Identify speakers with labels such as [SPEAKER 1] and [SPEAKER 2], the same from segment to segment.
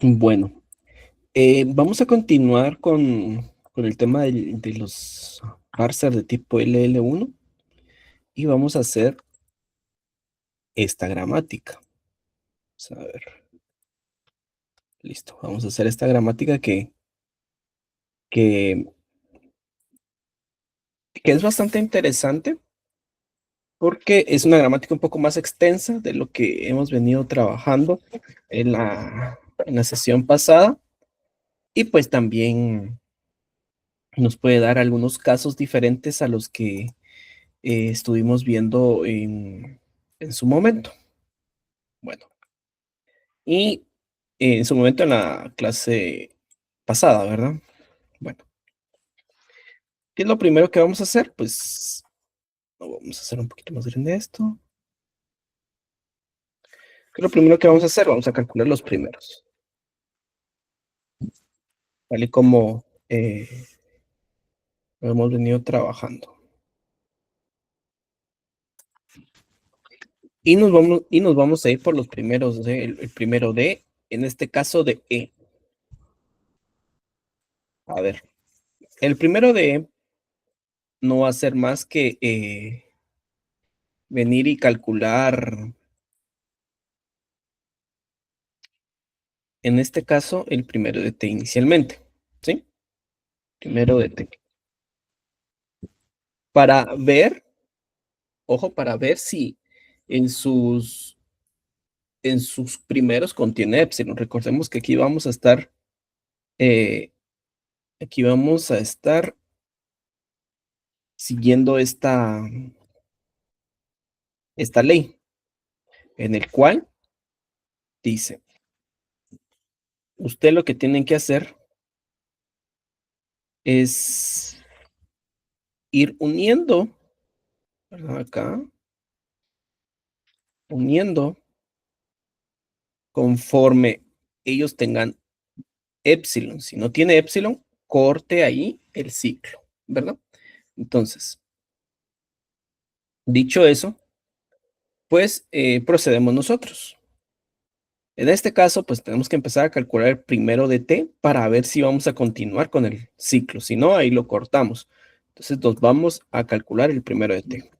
[SPEAKER 1] Bueno, vamos a continuar con el tema de los parsers de tipo LL1 y vamos a hacer esta gramática. Vamos a ver, listo. Vamos a hacer esta gramática que, que es bastante interesante porque es una gramática un poco más extensa de lo que hemos venido trabajando en la sesión pasada y pues también nos puede dar algunos casos diferentes a los que estuvimos viendo en su momento. Bueno, y en su momento en la clase pasada, ¿verdad? Bueno, ¿qué es lo primero que vamos a hacer? Pues vamos a hacer un poquito más grande esto. ¿Qué es lo primero que vamos a hacer? Vamos a calcular los primeros, tal y como lo hemos venido trabajando. Y nos vamos a ir por los primeros, el primero de, en este caso de E. A ver, el primero de E no va a ser más que venir y calcular, en este caso, el primero de T inicialmente, ¿sí? Primero de T. Para ver, ojo, para ver si en sus primeros contiene epsilon. Recordemos que eh, aquí vamos a estar siguiendo esta ley, en el cual dice, usted lo que tienen que hacer es ir uniendo, ¿verdad? Acá, uniendo conforme ellos tengan epsilon. Si no tiene epsilon, corte ahí el ciclo, ¿verdad? Entonces, dicho eso, pues procedemos nosotros. En este caso, pues tenemos que empezar a calcular el primero de t para ver si vamos a continuar con el ciclo. Si no, ahí lo cortamos. Entonces, nos vamos a calcular el primero de t.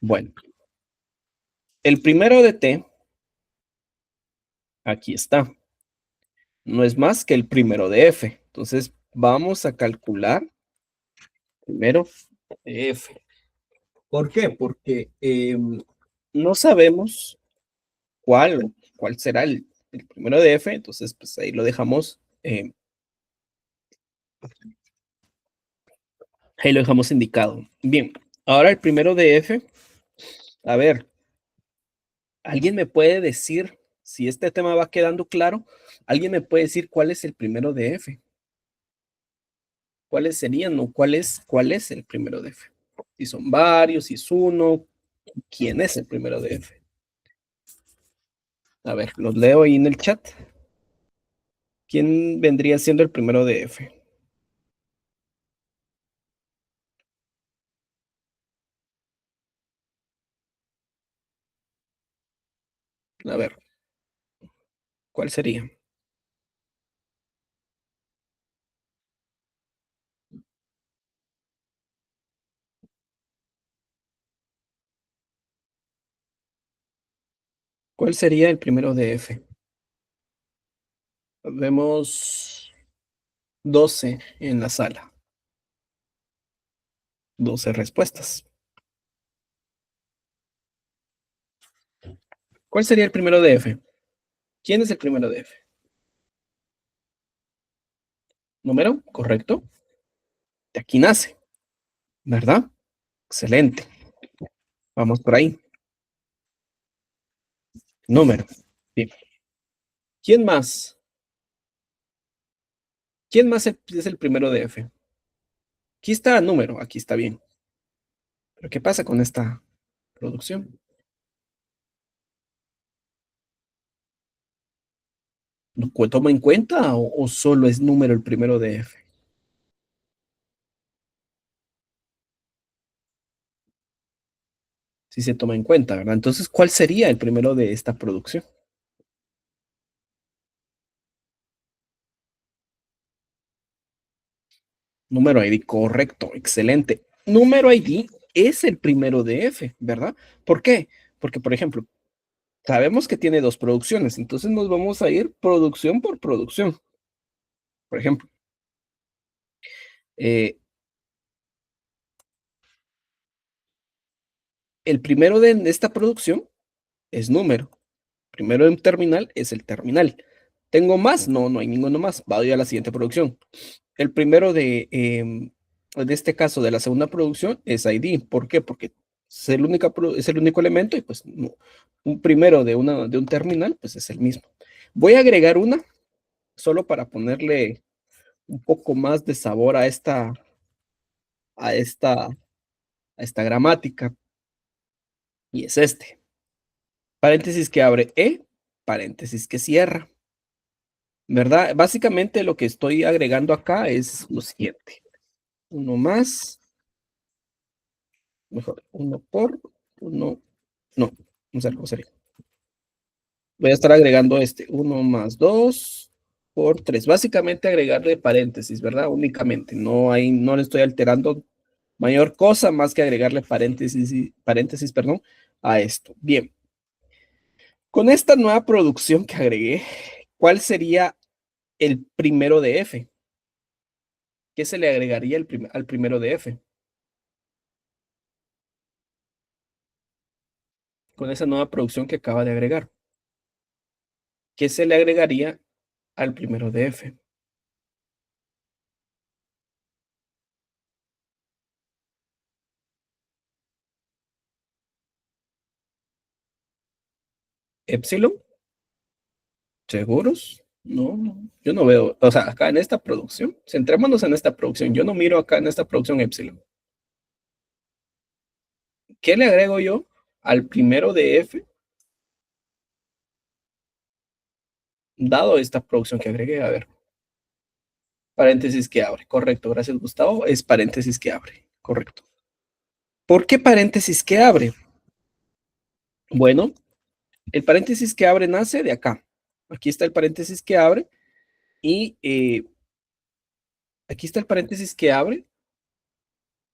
[SPEAKER 1] Bueno, el primero de t, aquí está. No es más que el primero de f. Entonces, vamos a calcular primero de f. ¿Por qué? Porque no sabemos cuál será el primero de f, entonces pues ahí lo dejamos indicado. Bien, ahora el primero de f, a ver, ¿alguien me puede decir, si este tema va quedando claro, alguien me puede decir cuál es el primero de f? ¿Cuáles serían o cuál es el primero de f? Si son varios, si es uno, ¿quién es el primero de f? A ver, los leo ahí en el chat. ¿Quién vendría siendo el primero de f? A ver, ¿cuál sería? ¿Cuál sería el primero de f? Vemos 12 en la sala. 12 respuestas. ¿Cuál sería el primero de f? ¿Quién es el primero de f? ¿Número? ¿Correcto? De aquí nace, ¿verdad? Excelente. Vamos por ahí. Número. Bien. ¿Quién más? ¿Quién más es el primero de f? Aquí está número, aquí está bien. Pero ¿qué pasa con esta producción? ¿Lo toma en cuenta o solo es número el primero de f? Si se toma en cuenta, ¿verdad? Entonces, ¿cuál sería el primero de esta producción? Número ID, correcto, excelente. Número ID es el primero de F, ¿verdad? ¿Por qué? Porque, por ejemplo, sabemos que tiene dos producciones, entonces nos vamos a ir producción por producción. Por ejemplo, eh, el primero de esta producción es número. Primero en terminal es el terminal. ¿Tengo más? No, no hay ninguno más. Voy a la siguiente producción. El primero de este caso de la segunda producción es ID. ¿Por qué? Porque es el único elemento y pues no, un primero de un terminal pues es el mismo. Voy a agregar una solo para ponerle un poco más de sabor a esta, a esta gramática y es este. Paréntesis que abre E, paréntesis que cierra. ¿Verdad? Básicamente lo que estoy agregando acá es lo siguiente. Uno más, mejor, uno por, uno, no, vamos a hacer. Voy a estar agregando este, uno más dos por tres. Básicamente agregarle paréntesis, ¿verdad? Únicamente, no le estoy alterando mayor cosa más que agregarle paréntesis, perdón, a esto. Bien, con esta nueva producción que agregué, ¿cuál sería el primero de F? ¿Qué se le agregaría al primero de F? Con esa nueva producción que acaba de agregar. ¿Qué se le agregaría al primero de F? ¿Epsilon? ¿Seguros? No, no, yo no veo, o sea, acá en esta producción, centrémonos en esta producción, yo no miro acá en esta producción Epsilon. ¿Qué le agrego yo al primero de F, dado esta producción que agregué? A ver, paréntesis que abre, correcto, gracias Gustavo, es paréntesis que abre, correcto. ¿Por qué paréntesis que abre? Bueno, el paréntesis que abre nace de acá. Aquí está el paréntesis que abre y aquí está el paréntesis que abre.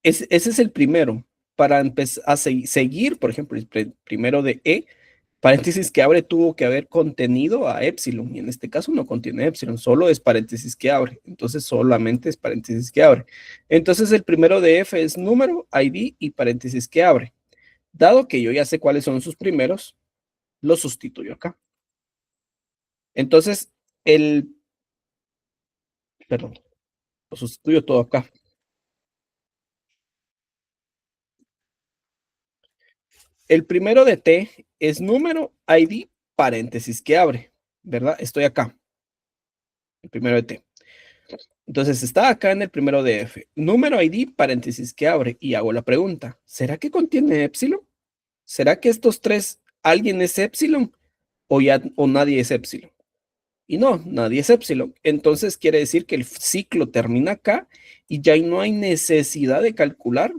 [SPEAKER 1] Ese es el primero. Para empezar a seguir, por ejemplo, el primero de E, paréntesis que abre tuvo que haber contenido a epsilon, y en este caso no contiene epsilon, solo es paréntesis que abre. Entonces solamente es paréntesis que abre. Entonces el primero de F es número, ID y paréntesis que abre. Dado que yo ya sé cuáles son sus primeros, lo sustituyo acá. Entonces, perdón, lo sustituyo todo acá. El primero de T es número, ID, paréntesis que abre, ¿verdad? Estoy acá, el primero de T. Entonces está acá en el primero de F. Número ID, paréntesis que abre y hago la pregunta. ¿Será que contiene epsilon? ¿Será que estos tres, alguien es epsilon o nadie es epsilon? Y no, nadie es epsilon. Entonces quiere decir que el ciclo termina acá y ya no hay necesidad de calcular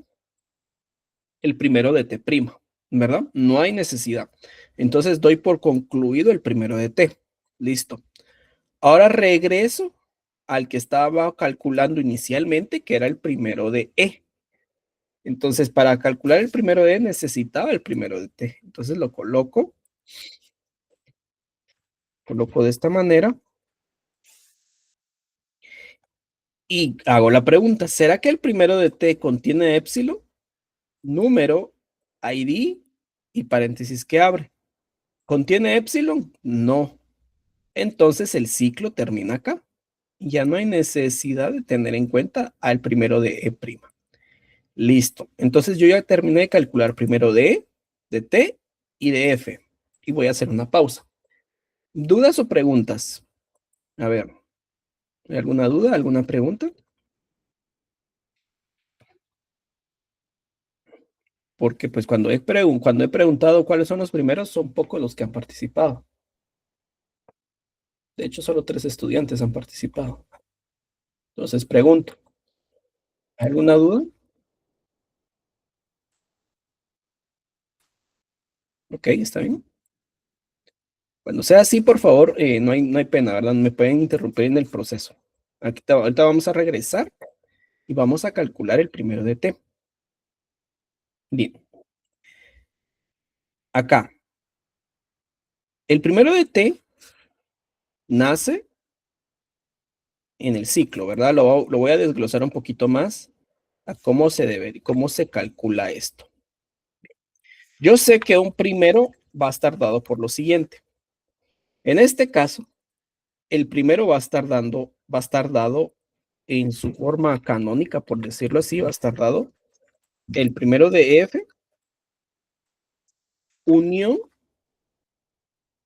[SPEAKER 1] el primero de T', ¿verdad? No hay necesidad. Entonces doy por concluido el primero de T. Listo. Ahora regreso al que estaba calculando inicialmente, que era el primero de E. Entonces, para calcular el primero de E necesitaba el primero de T. Entonces lo coloco de esta manera y hago la pregunta, ¿será que el primero de T contiene epsilon? Número, ID y paréntesis que abre. ¿Contiene epsilon? No. Entonces el ciclo termina acá. Ya no hay necesidad de tener en cuenta al primero de E'. Listo. Entonces yo ya terminé de calcular primero de E, de T y de F. Y voy a hacer una pausa. ¿Dudas o preguntas? A ver, ¿alguna duda? ¿Alguna pregunta? Porque pues cuando he preguntado cuáles son los primeros, son pocos los que han participado. De hecho, solo 3 estudiantes han participado. Entonces pregunto, ¿alguna duda? Ok, está bien. Cuando sea así, por favor, no hay pena, ¿verdad? Me pueden interrumpir en el proceso. Ahorita vamos a regresar y vamos a calcular el primero de t. Bien, acá, el primero de t nace en el ciclo, ¿verdad? Lo voy a desglosar un poquito más a cómo se calcula esto. Yo sé que un primero va a estar dado por lo siguiente. En este caso, el primero va a estar dado en su forma canónica, por decirlo así, va a estar dado el primero de f unión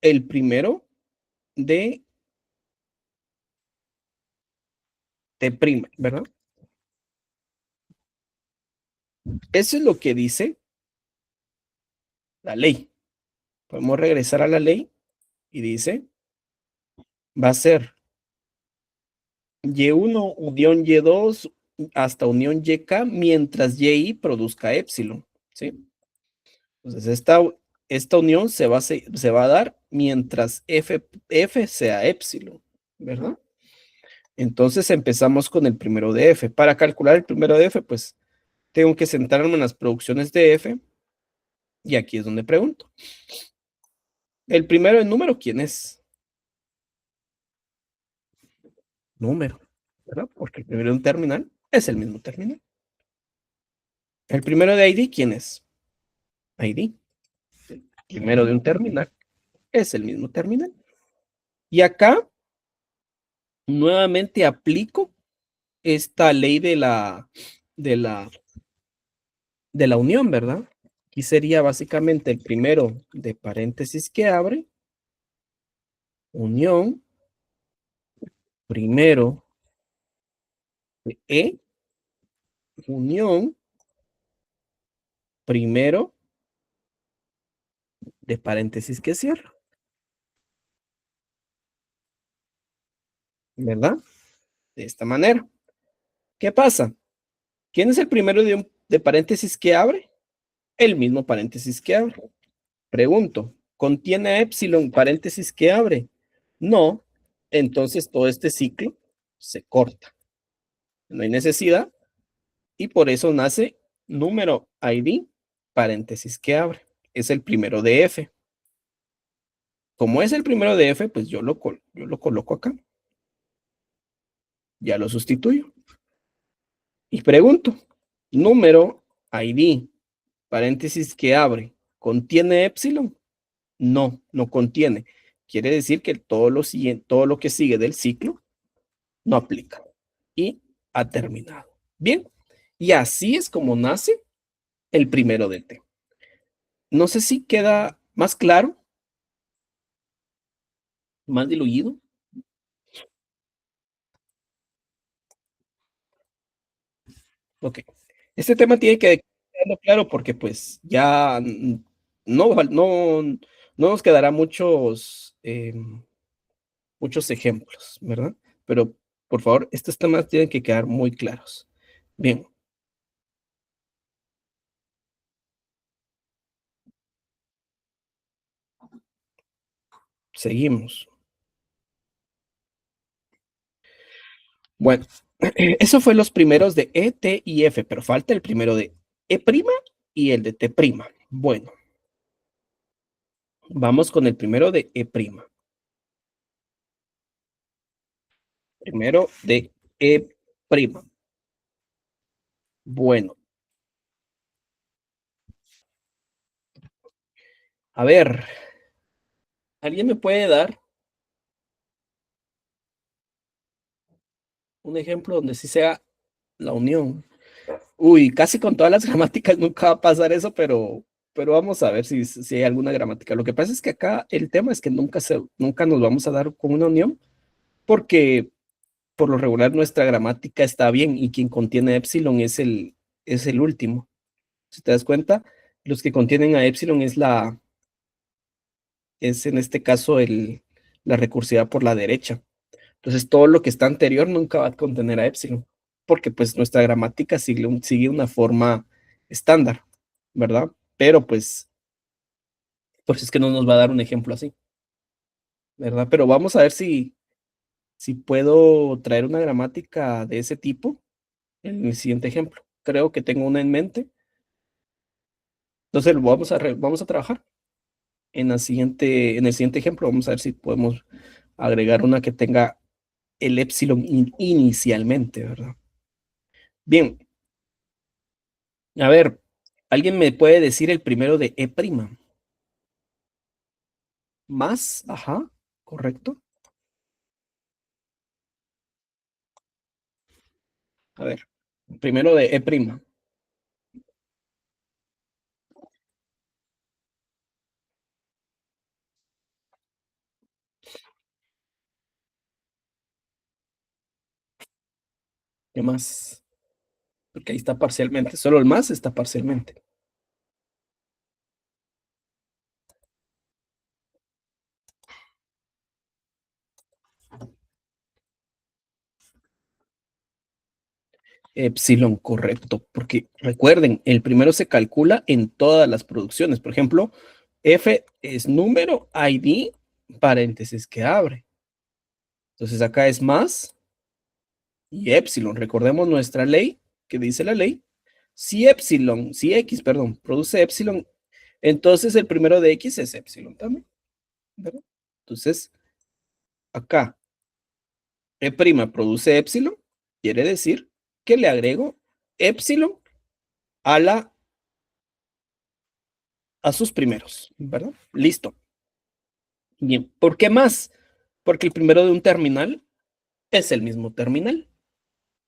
[SPEAKER 1] el primero de t', ¿verdad? Eso es lo que dice la ley. Podemos regresar a la ley y dice, va a ser Y1 unión Y2 hasta unión YK mientras YI produzca épsilon, ¿sí? Entonces, esta unión se va a dar mientras F sea épsilon, ¿verdad? Entonces empezamos con el primero de F. Para calcular el primero de F, pues tengo que centrarme en las producciones de F y aquí es donde pregunto. El primero en número, ¿quién es? Número, ¿verdad? Porque el primero de un terminal es el mismo terminal. El primero de ID, ¿quién es? ID. El primero de un terminal es el mismo terminal. Y acá nuevamente aplico esta ley de la, de la unión, ¿verdad? Aquí sería básicamente el primero de paréntesis que abre, unión, primero de E, unión, primero de paréntesis que cierra, ¿verdad? De esta manera. ¿Qué pasa? ¿Quién es el primero de paréntesis que abre? El mismo paréntesis que abre. Pregunto, ¿contiene epsilon paréntesis que abre? No, entonces todo este ciclo se corta. No hay necesidad y por eso nace número ID paréntesis que abre. Es el primero de F. Como es el primero de F, pues yo lo coloco acá. Ya lo sustituyo. Y pregunto, número ID paréntesis que abre, ¿contiene epsilon? No, no contiene. Quiere decir que todo lo que sigue del ciclo no aplica. Y ha terminado. Bien, y así es como nace el primero de T. No sé si queda más claro, más diluido. Ok. Este tema tiene que quedar claro porque pues ya no nos quedará muchos ejemplos, ¿verdad? Pero por favor, estos temas tienen que quedar muy claros. Bien, seguimos. Bueno, eso fue los primeros de E, T y F, pero falta el primero de E' y el de T'. Bueno, vamos con el primero de E'. Primero de E'. Bueno, a ver, ¿alguien me puede dar un ejemplo donde sí sea la unión? Uy, casi con todas las gramáticas nunca va a pasar eso, pero vamos a ver si hay alguna gramática. Lo que pasa es que acá el tema es que nunca nos vamos a dar con una unión porque por lo regular nuestra gramática está bien y quien contiene epsilon es el último. Si te das cuenta, los que contienen a epsilon es en este caso la recursividad por la derecha. Entonces todo lo que está anterior nunca va a contener a epsilon, porque pues nuestra gramática sigue una forma estándar, ¿verdad? Pero pues es que no nos va a dar un ejemplo así, ¿verdad? Pero vamos a ver si puedo traer una gramática de ese tipo en el siguiente ejemplo. Creo que tengo una en mente. Entonces vamos a trabajar en el siguiente ejemplo. Vamos a ver si podemos agregar una que tenga el epsilon inicialmente, ¿verdad? Bien, a ver, ¿alguien me puede decir el primero de E'? Más, ajá, correcto. A ver, primero de E'. ¿Qué más? Porque ahí está parcialmente, solo el más está parcialmente. Epsilon, correcto, porque recuerden, el primero se calcula en todas las producciones. Por ejemplo, F es número, ID, paréntesis que abre. Entonces acá es más y epsilon. Recordemos nuestra ley, que dice la ley. Si X, perdón, produce epsilon, entonces el primero de X es epsilon también, ¿verdad? Entonces, acá E' produce epsilon, quiere decir que le agrego epsilon a la a sus primeros, ¿verdad? Listo. Bien, ¿por qué más? Porque el primero de un terminal es el mismo terminal.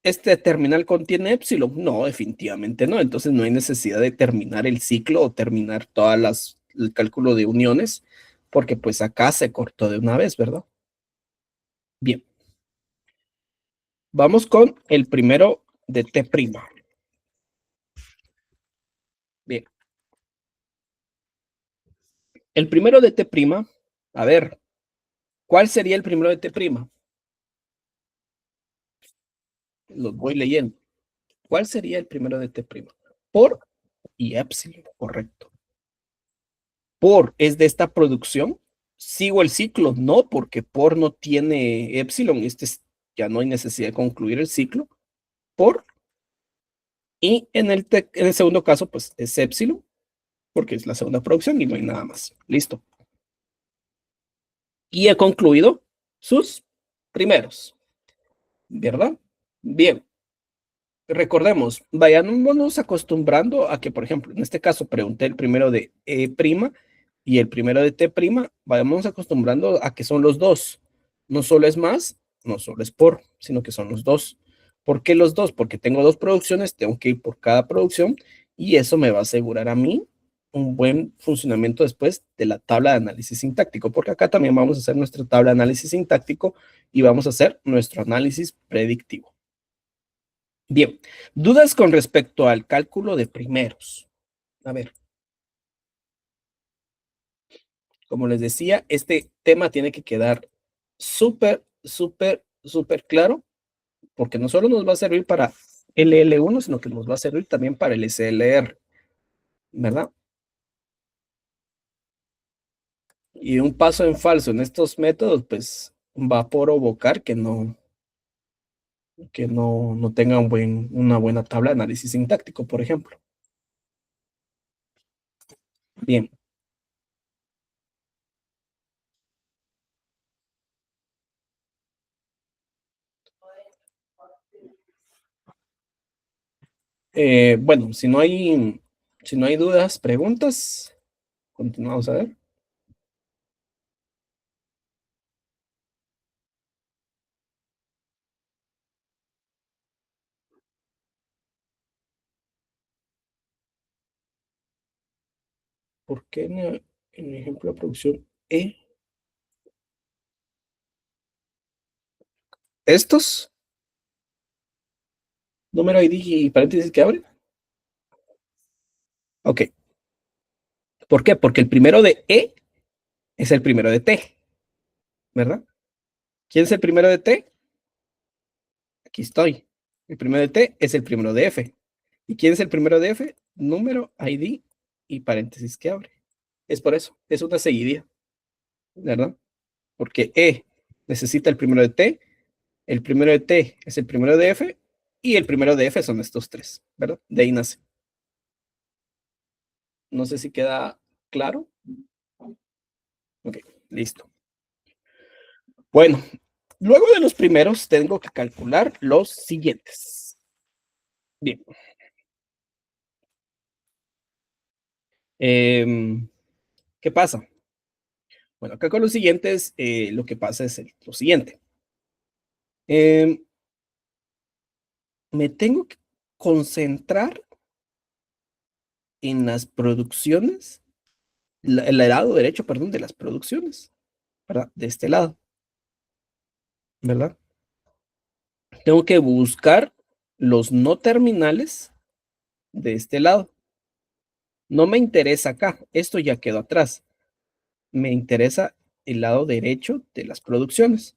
[SPEAKER 1] ¿Este terminal contiene epsilon? No, definitivamente no. Entonces no hay necesidad de terminar el ciclo o terminar el cálculo de uniones, porque pues acá se cortó de una vez, ¿verdad? Bien, vamos con el primero de T'. Bien, el primero de T', a ver, ¿cuál sería el primero de T'? Los voy leyendo. ¿Cuál sería el primero de T'? Por y epsilon, correcto. Por es de esta producción. Sigo el ciclo, no, porque por no tiene epsilon. Ya no hay necesidad de concluir el ciclo. Por. Y en el segundo caso, pues es epsilon, porque es la segunda producción y no hay nada más. Listo. Y he concluido sus primeros, ¿verdad? Bien. Recordemos, vayámonos acostumbrando a que, por ejemplo, en este caso pregunté el primero de E' y el primero de T', vayamos acostumbrando a que son los dos. No solo es más, no solo es por, sino que son los dos. ¿Por qué los dos? Porque tengo dos producciones, tengo que ir por cada producción y eso me va a asegurar a mí un buen funcionamiento después de la tabla de análisis sintáctico, porque acá también vamos a hacer nuestra tabla de análisis sintáctico y vamos a hacer nuestro análisis predictivo. Bien, dudas con respecto al cálculo de primeros. A ver, como les decía, este tema tiene que quedar súper, súper, súper claro, porque no solo nos va a servir para LL1, sino que nos va a servir también para el SLR, ¿verdad? Y un paso en falso en estos métodos, pues va a provocar que no tenga una buena tabla de análisis sintáctico, por ejemplo. Bien. Bueno, si no hay dudas, preguntas, continuamos a ver. ¿Por qué en el ejemplo de producción E? Estos, número ID y paréntesis que abre. Ok. ¿Por qué? Porque el primero de E es el primero de T, ¿verdad? ¿Quién es el primero de T? Aquí estoy. El primero de T es el primero de F. ¿Y quién es el primero de F? Número, ID y paréntesis que abre. Es por eso, es una seguidilla, ¿verdad? Porque E necesita el primero de T, el primero de T es el primero de F y el primero de F son estos tres, ¿verdad? De ahí nace. No sé si queda claro. Ok, listo. Bueno, luego de los primeros tengo que calcular los siguientes. Bien. ¿Qué pasa? Bueno, acá con los siguientes, lo que pasa es lo siguiente. Em, Me tengo que concentrar en las producciones, el lado derecho, perdón, de las producciones, ¿verdad? De este lado, ¿verdad? Tengo que buscar los no terminales de este lado. No me interesa acá, esto ya quedó atrás. Me interesa el lado derecho de las producciones.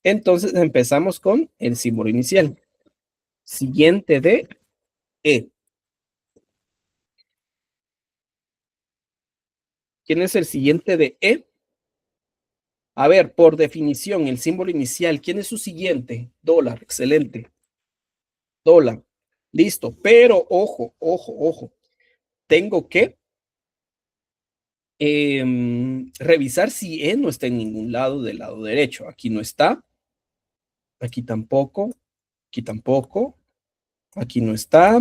[SPEAKER 1] Entonces empezamos con el símbolo inicial. Siguiente de E. ¿Quién es el siguiente de E? A ver, por definición, el símbolo inicial, ¿quién es su siguiente? Dólar, excelente. Dólar, listo. Pero ojo, ojo, ojo. Tengo que revisar si E no está en ningún lado del lado derecho. Aquí no está, aquí tampoco, aquí tampoco, aquí no está,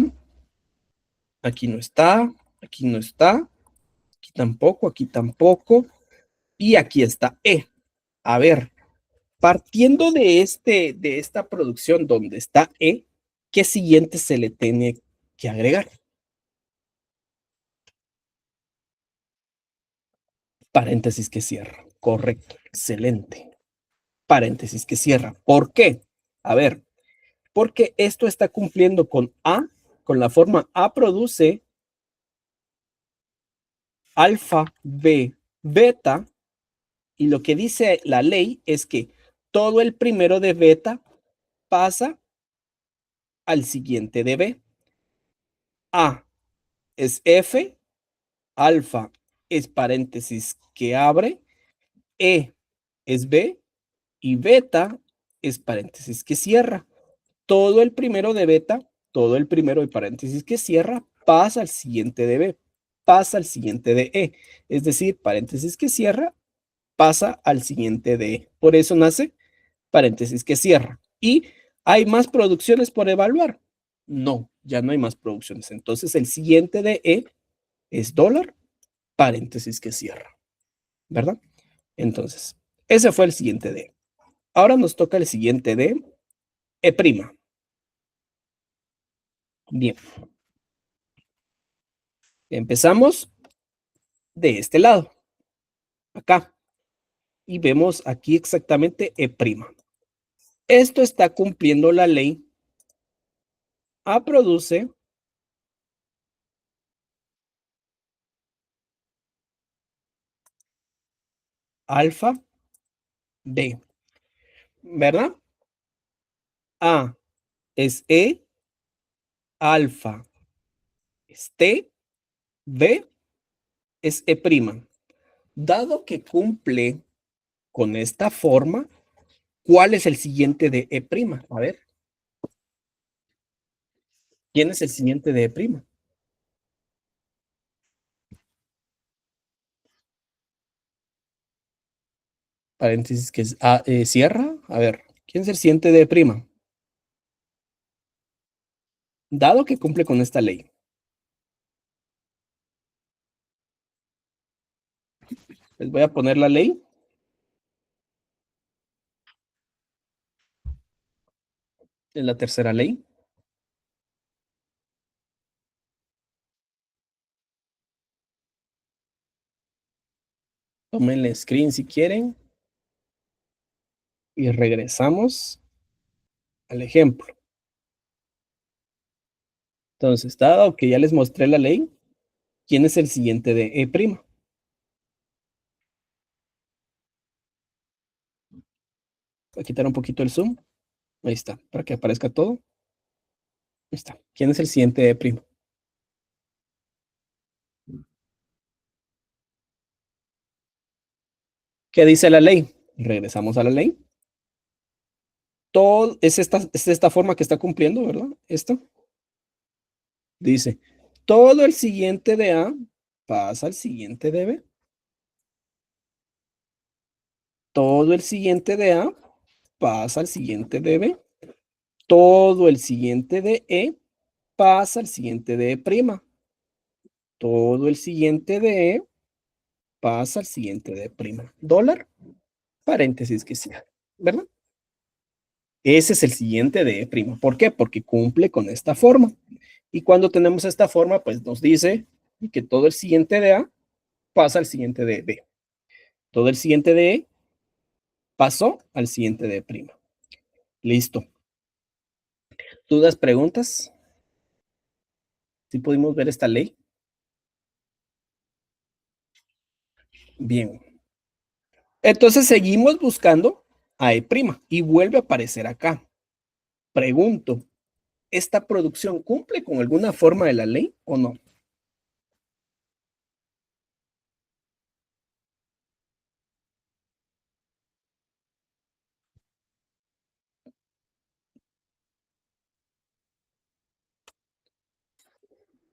[SPEAKER 1] aquí no está, aquí no está, aquí tampoco, y aquí está E. A ver, partiendo de esta producción donde está E, ¿qué siguiente se le tiene que agregar? Paréntesis que cierra. Correcto, excelente. Paréntesis que cierra. ¿Por qué? A ver, porque esto está cumpliendo con A, con la forma A produce alfa, B, beta, y lo que dice la ley es que todo el primero de beta pasa al siguiente de B. A es F, alfa es paréntesis que abre, E es B y beta es paréntesis que cierra. Todo el primero de beta, todo el primero de paréntesis que cierra, pasa al siguiente de B, pasa al siguiente de E. Es decir, paréntesis que cierra, pasa al siguiente de E. Por eso nace paréntesis que cierra. ¿Y hay más producciones por evaluar? No, ya no hay más producciones. Entonces el siguiente de E es dólar, paréntesis que cierra, ¿verdad? Entonces, ese fue el siguiente de E. Ahora nos toca el siguiente de E'. Bien, empezamos de este lado, acá, y vemos aquí exactamente E'. Esto está cumpliendo la ley. A produce alfa B, ¿verdad? A es E, alfa es T, B es E'. Dado que cumple con esta forma, ¿cuál es el siguiente de E'? A ver, ¿quién es el siguiente de E'? Paréntesis que es cierra. A ver, ¿quién es el siguiente de E'? Dado que cumple con esta ley. Les voy a poner la ley. Es la tercera ley. Tómenle screen si quieren y regresamos al ejemplo. Entonces, dado que ya les mostré la ley, ¿quién es el siguiente de E'? Voy a quitar un poquito el zoom. Ahí está, para que aparezca todo. Ahí está. ¿Quién es el siguiente de E'? ¿Qué dice la ley? Regresamos a la ley. todo, es esta forma que está cumpliendo, ¿verdad? Esto dice, todo el siguiente de A pasa al siguiente de B. Todo el siguiente de A pasa al siguiente de B. Todo el siguiente de E pasa al siguiente de E'. Todo el siguiente de E pasa al siguiente de E'. Dólar, paréntesis que sea, ¿verdad? Ese es el siguiente de E'. ¿Por qué? Porque cumple con esta forma. Y cuando tenemos esta forma, pues nos dice que todo el siguiente de A pasa al siguiente de B. Todo el siguiente de E pasó al siguiente de E'. Listo. ¿Dudas, preguntas? ¿Sí pudimos ver esta ley? Bien. Entonces seguimos buscando a E' y vuelve a aparecer acá. Pregunto, ¿esta producción cumple con alguna forma de la ley o no?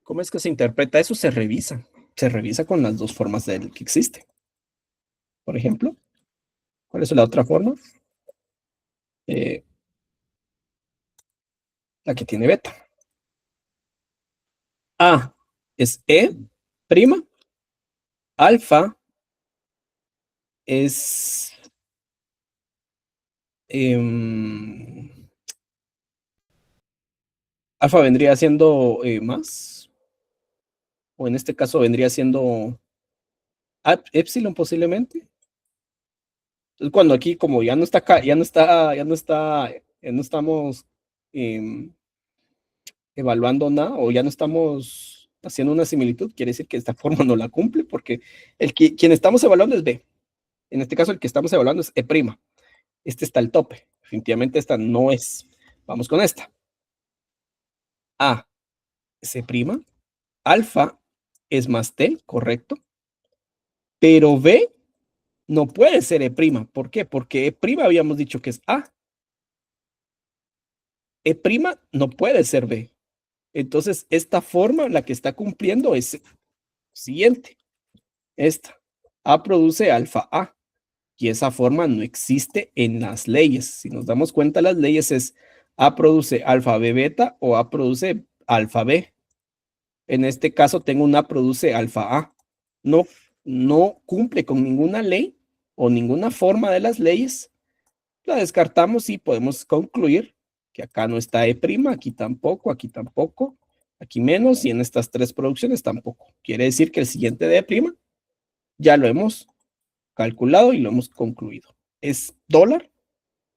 [SPEAKER 1] ¿Cómo es que se interpreta eso? Se revisa. Se revisa con las dos formas del que existe. Por ejemplo, ¿cuál es la otra forma? Eh, la que tiene beta. A es E prima, alfa es alfa vendría siendo más, o en este caso vendría siendo epsilon posiblemente. Entonces, cuando aquí como ya no está acá, ya no estamos eh, evaluando nada o ya no estamos haciendo una similitud, quiere decir que esta forma no la cumple porque quien estamos evaluando es B. En este caso el que estamos evaluando es E'. Este está el tope. Definitivamente esta no es. Vamos con esta. A es E', alfa es más T, correcto, pero B no puede ser E'. ¿Por qué? Porque E' habíamos dicho que es A. E' no puede ser B. Entonces, esta forma, la que está cumpliendo es siguiente. Esta. A produce alfa A. Y esa forma no existe en las leyes. Si nos damos cuenta, las leyes es A produce alfa B beta o A produce alfa B. En este caso, tengo un A produce alfa A. No, no cumple con ninguna ley o ninguna forma de las leyes. La descartamos y podemos concluir que acá no está E', aquí tampoco, aquí menos y en estas tres producciones tampoco. Quiere decir que el siguiente de E' ya lo hemos calculado y lo hemos concluido. Es dólar,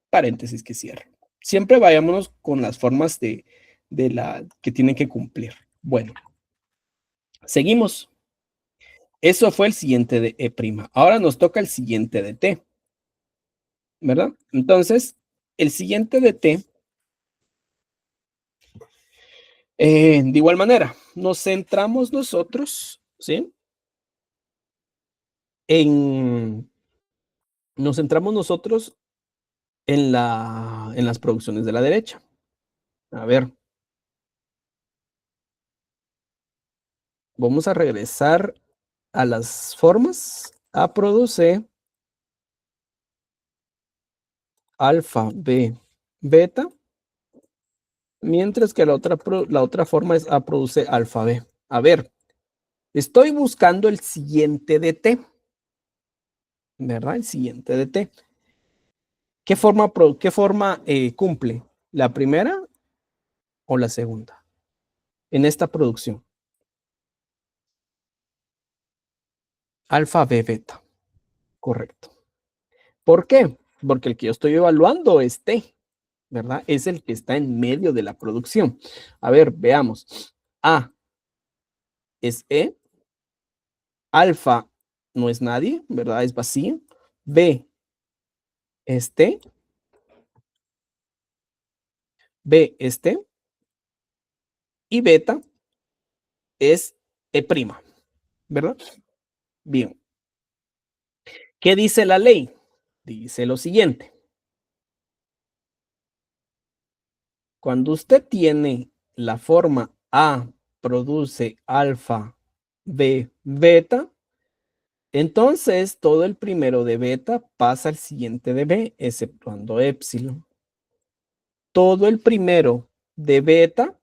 [SPEAKER 1] paréntesis que cierra. Siempre vayámonos con las formas de la que tienen que cumplir. Bueno, seguimos. Eso fue el siguiente de E'. Ahora nos toca el siguiente de T, ¿verdad? Entonces, el siguiente de T, de igual manera, nos centramos nosotros, ¿sí? En, nos centramos nosotros en las producciones de la derecha. A ver, vamos a regresar a las formas. A produce alfa, B, beta, mientras que la otra forma es A produce alfa, B. A ver, estoy buscando el siguiente de T, ¿verdad? El siguiente de T. Qué forma cumple? ¿La primera o la segunda? En esta producción. Alfa, B, beta. Correcto. ¿Por qué? Porque el que yo estoy evaluando es T, ¿verdad? Es el que está en medio de la producción. A ver, veamos. A es E, alfa no es nadie, ¿verdad? Es vacío. B es T, B es T y beta es E', ¿verdad? Bien. ¿Qué dice la ley? Dice lo siguiente. Cuando usted tiene la forma A produce alfa, B, beta, entonces todo el primero de beta pasa al siguiente de B, exceptuando épsilon. Todo el primero de beta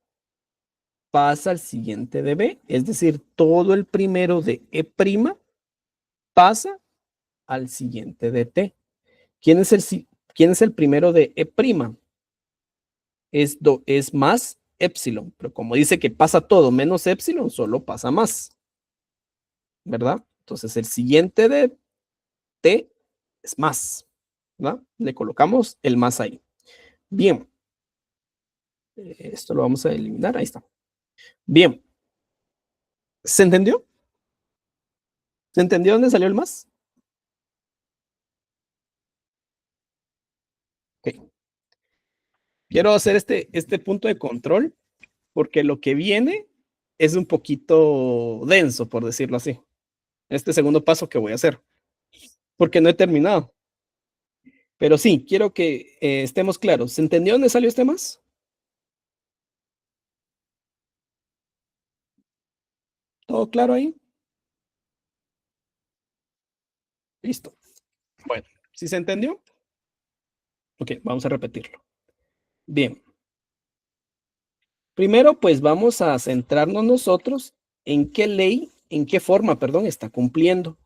[SPEAKER 1] pasa al siguiente de B, es decir, todo el primero de E' pasa al siguiente de T. ¿Quién es el primero de E'? Es más épsilon, pero como dice que pasa todo menos épsilon, solo pasa más, ¿verdad? Entonces el siguiente de T es más, ¿verdad? Le colocamos el más ahí. Bien, esto lo vamos a eliminar, ahí está. Bien, ¿se entendió? ¿Se entendió dónde salió el más? Ok. Quiero hacer este punto de control porque lo que viene es un poquito denso, por decirlo así. Este segundo paso que voy a hacer, porque no he terminado. Pero sí, quiero que estemos claros. ¿Se entendió dónde salió este más? ¿Todo claro ahí? Listo. Bueno, ¿sí se entendió? Ok, vamos a repetirlo. Bien. Primero, pues vamos a centrarnos nosotros en qué ley, en qué forma, perdón, está cumpliendo.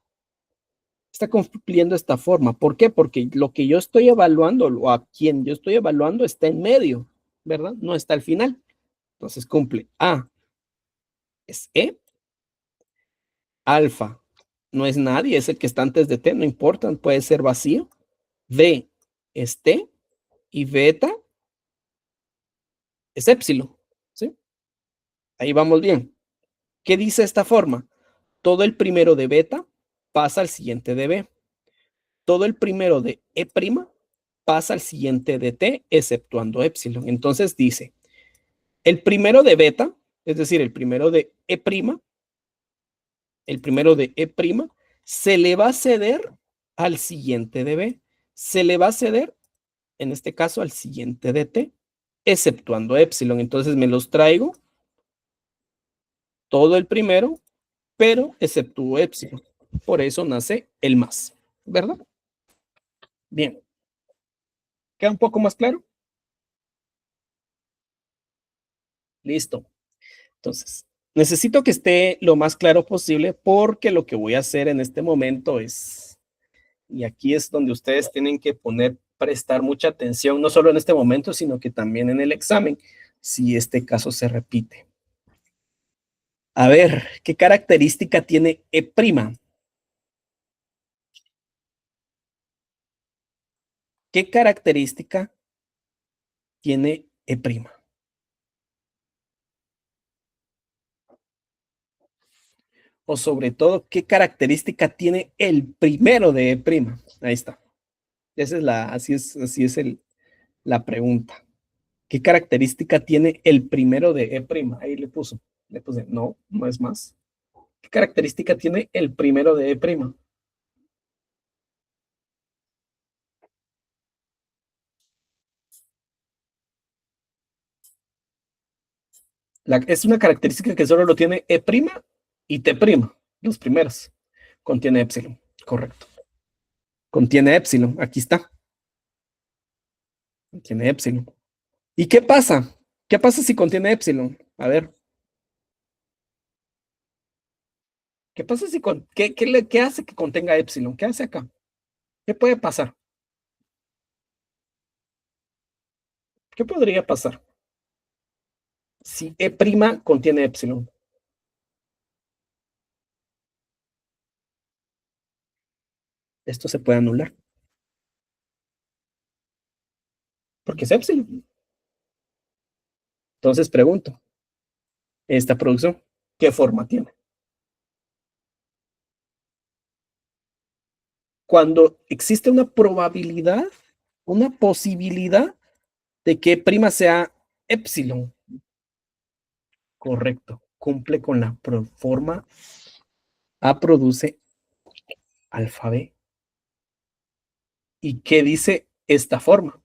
[SPEAKER 1] Está cumpliendo esta forma. ¿Por qué? Porque lo que yo estoy evaluando, o a quien yo estoy evaluando, está en medio, ¿verdad? No está al final. Entonces cumple A es E, alfa no es nadie, es el que está antes de T, no importa, puede ser vacío. B es T y beta es épsilon, ¿sí? Ahí vamos bien. ¿Qué dice esta forma? Todo el primero de beta pasa al siguiente de B. Todo el primero de E' pasa al siguiente de T, exceptuando épsilon. Entonces dice, el primero de beta, es decir, el primero de E', el primero de E', se le va a ceder al siguiente de B. Se le va a ceder, en este caso, al siguiente de T, exceptuando épsilon. Entonces me los traigo todo el primero, pero exceptúo épsilon. Por eso nace el más, ¿verdad? Bien. ¿Queda un poco más claro? Listo. Entonces, necesito que esté lo más claro posible porque lo que voy a hacer en este momento es, y aquí es donde ustedes tienen que prestar mucha atención, no solo en este momento, sino que también en el examen, si este caso se repite. A ver, ¿qué característica tiene E'? ¿Qué característica tiene E'? O sobre todo, ¿qué característica tiene el primero de E'? Ahí está. Esa es así es la pregunta. ¿Qué característica tiene el primero de E'? Ahí le puse, no, no es más. ¿Qué característica tiene el primero de E'? Es una característica que solo lo tiene E' y T', los primeros. Contiene épsilon, correcto. Contiene épsilon, aquí está. Contiene épsilon. ¿Y qué pasa? ¿Qué pasa si contiene épsilon? A ver, ¿qué pasa si qué hace que contenga épsilon? ¿Qué hace acá? ¿Qué puede pasar? ¿Qué podría pasar si E' contiene épsilon? Esto se puede anular, porque es épsilon. Entonces pregunto, ¿esta producción qué forma tiene? Cuando existe una probabilidad, una posibilidad de que prima sea épsilon, correcto, cumple con la forma A produce alfa B. ¿Y qué dice esta forma?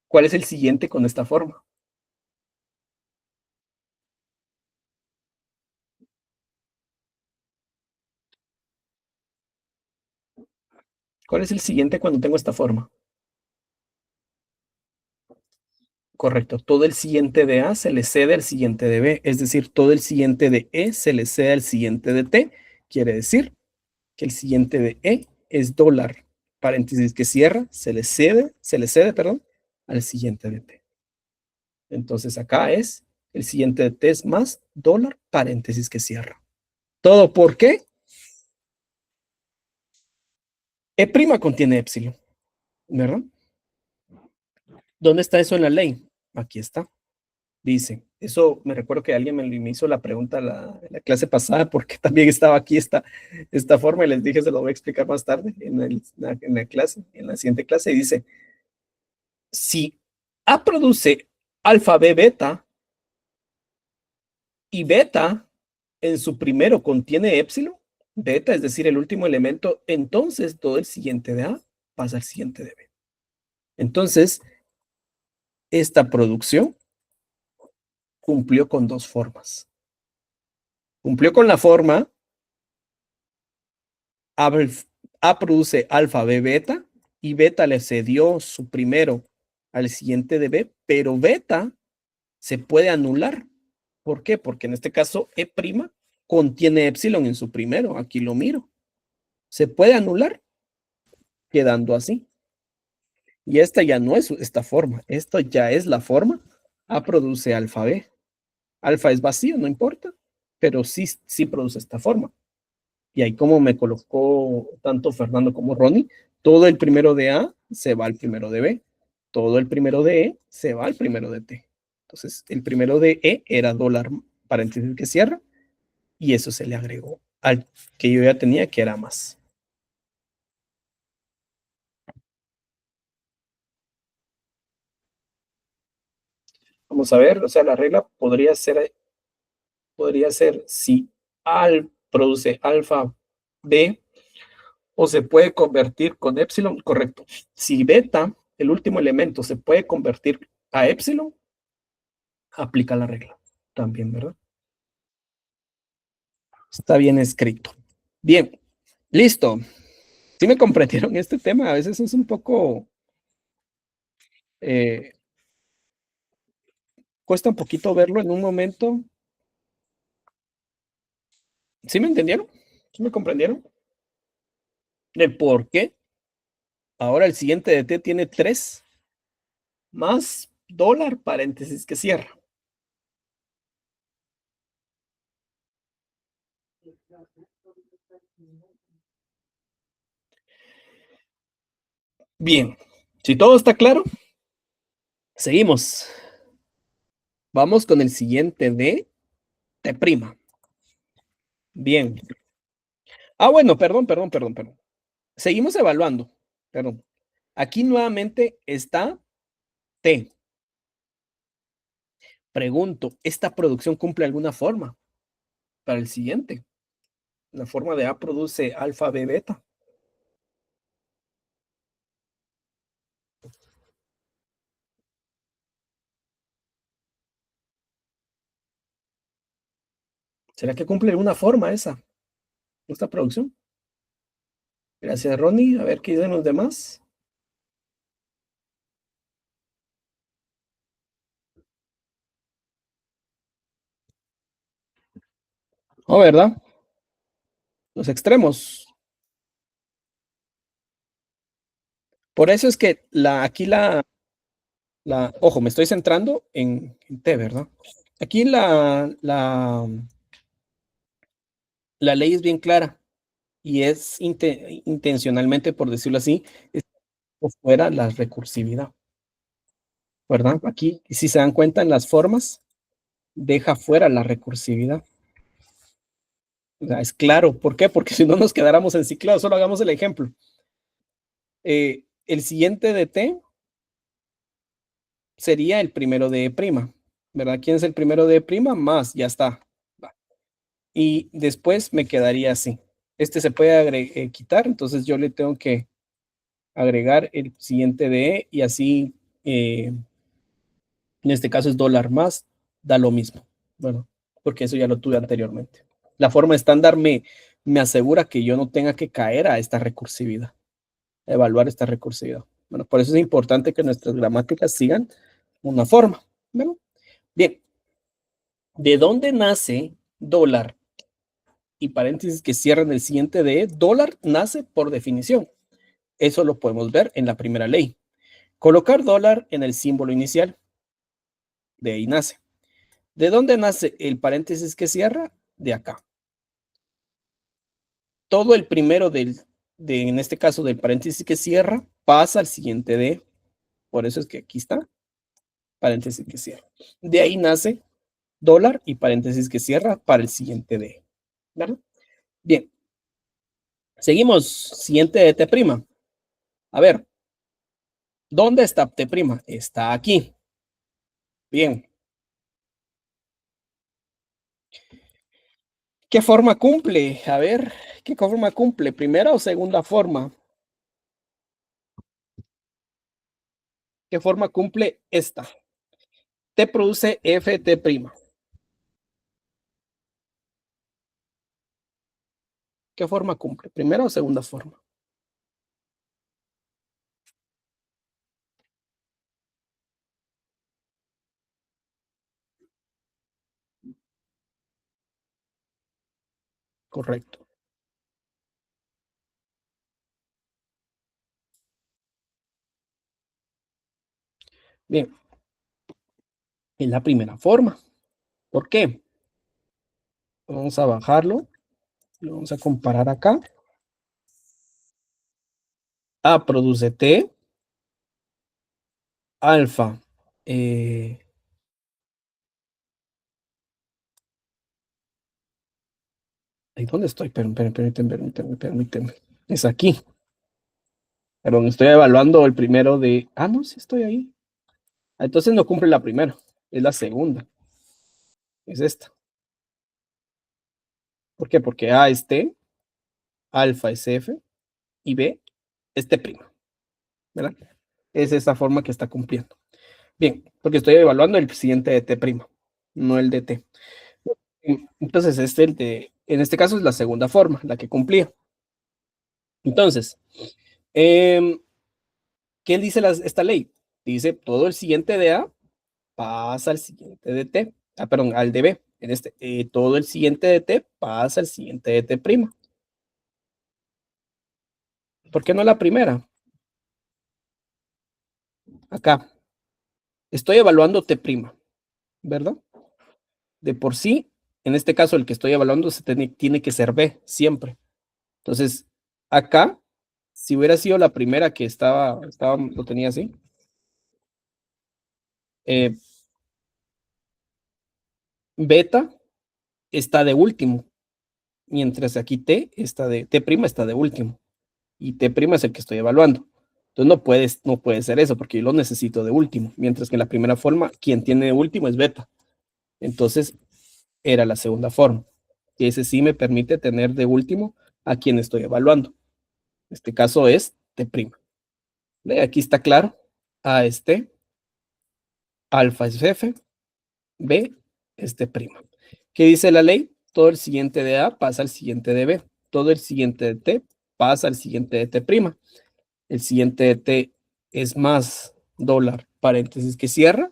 [SPEAKER 1] ¿Cuál es el siguiente con esta forma? ¿Cuál es el siguiente cuando tengo esta forma? Correcto. Todo el siguiente de A se le cede al siguiente de B. Es decir, todo el siguiente de E se le cede al siguiente de T. Quiere decir que el siguiente de E es dólar, paréntesis que cierra, se le cede, perdón, al siguiente de T. Entonces acá es el siguiente de T es más dólar, paréntesis que cierra. ¿Todo por qué? E' contiene épsilon, ¿verdad? ¿Dónde está eso en la ley? Aquí está. Dice, eso me recuerdo que alguien me hizo la pregunta la clase pasada porque también estaba aquí esta forma y les dije, se lo voy a explicar más tarde en la clase, en la siguiente clase. Y dice, si A produce alfa, B, beta y beta en su primero contiene épsilon, beta, es decir, el último elemento, entonces todo el siguiente de A pasa al siguiente de B. Entonces, esta producción cumplió con dos formas. Cumplió con la forma A, A produce alfa, B, beta, y beta le cedió su primero al siguiente de B, pero beta se puede anular. ¿Por qué? Porque en este caso E' contiene épsilon en su primero. Aquí lo miro. Se puede anular quedando así. Y esta ya no es esta forma. Esto ya es la forma. A produce alfa B. Alfa es vacío, no importa, pero sí produce esta forma. Y ahí como me colocó tanto Fernando como Ronnie, todo el primero de A se va al primero de B, todo el primero de E se va al primero de T. Entonces, el primero de E era dólar, paréntesis que cierra, y eso se le agregó al que yo ya tenía, que era más. Vamos a ver, o sea, la regla podría ser si al produce alfa B o se puede convertir con epsilon, correcto. Si beta, el último elemento, se puede convertir a epsilon, aplica la regla también, ¿verdad? Está bien escrito. Bien, listo. ¿Sí me comprendieron este tema? A veces es un poco, eh, cuesta un poquito verlo en un momento. ¿Sí me entendieron? ¿Sí me comprendieron? De por qué ahora el siguiente de T tiene 3 más dólar, paréntesis que cierra. Bien, si todo está claro, seguimos. Vamos con el siguiente de T'. Bien. Ah, bueno, perdón. Seguimos evaluando. Perdón. Aquí nuevamente está T. Pregunto, ¿esta producción cumple alguna forma para el siguiente? La forma de A produce alfa, B, beta. ¿Será que cumple alguna forma esta producción? Gracias, Ronnie. A ver qué dicen los demás. Oh, ¿verdad? Los extremos. Por eso es que aquí ojo, me estoy centrando en T, ¿verdad? Aquí la ley es bien clara y es intencionalmente, por decirlo así, es fuera la recursividad, ¿verdad? Aquí, si se dan cuenta en las formas, deja fuera la recursividad. O sea, es claro. ¿Por qué? Porque si no nos quedáramos enciclados, solo hagamos el ejemplo. El siguiente de T sería el primero de E', ¿verdad? ¿Quién es el primero de E'? Más, ya está. Y después me quedaría así. Este se puede quitar, entonces yo le tengo que agregar el siguiente de E y así, en este caso es dólar más, da lo mismo. Bueno, porque eso ya lo tuve anteriormente. La forma estándar me asegura que yo no tenga que caer a esta recursividad. evaluar esta recursividad. Bueno, por eso es importante que nuestras gramáticas sigan una forma. Bueno, bien, ¿de dónde nace dólar? Y paréntesis que cierran el siguiente de dólar nace por definición. Eso lo podemos ver en la primera ley. Colocar dólar en el símbolo inicial. De ahí nace. ¿De dónde nace el paréntesis que cierra? De acá. Todo el primero en este caso, del paréntesis que cierra, pasa al siguiente de. Por eso es que aquí está, paréntesis que cierra. De ahí nace dólar y paréntesis que cierra para el siguiente de. ¿Verdad? Bien. Seguimos. Siguiente de T'. A ver, ¿dónde está T'? Está aquí. Bien. ¿Qué forma cumple? A ver, ¿qué forma cumple? ¿Primera o segunda forma? ¿Qué forma cumple esta? T produce FT'. ¿Qué forma cumple? ¿Primera o segunda forma? Correcto. Bien, es la primera forma. ¿Por qué? Vamos a bajarlo. Lo vamos a comparar acá. A produce T. Alfa. ¿Dónde estoy? Permíteme. Es aquí. Perdón, estoy evaluando el primero de. Ah, no, sí estoy ahí. Entonces no cumple la primera. Es la segunda. Es esta. ¿Por qué? Porque A es T, alfa es F y B es T'. ¿Verdad? Es esa forma que está cumpliendo. Bien, porque estoy evaluando el siguiente de T', no el de T. Entonces, en este caso es la segunda forma, la que cumplía. Entonces, ¿qué dice esta ley? Dice todo el siguiente de A pasa al siguiente de T. Perdón, al de B. Todo el siguiente de T pasa al siguiente de T'. ¿Por qué no la primera? Acá. Estoy evaluando T', ¿verdad? De por sí, en este caso, el que estoy evaluando tiene que ser B, siempre. Entonces, acá, si hubiera sido la primera que lo tenía así, beta está de último, mientras aquí T está T' está de último, y T' es el que estoy evaluando. Entonces no puede ser eso, porque yo lo necesito de último, mientras que en la primera forma, quien tiene de último es beta. Entonces, era la segunda forma. Y ese sí me permite tener de último a quien estoy evaluando. En este caso es T'. Aquí está claro. A es T, alfa es F, B es T'. ¿Qué dice la ley? Todo el siguiente de A pasa al siguiente de B. Todo el siguiente de T pasa al siguiente de T'. El siguiente de T es más dólar, paréntesis que cierra.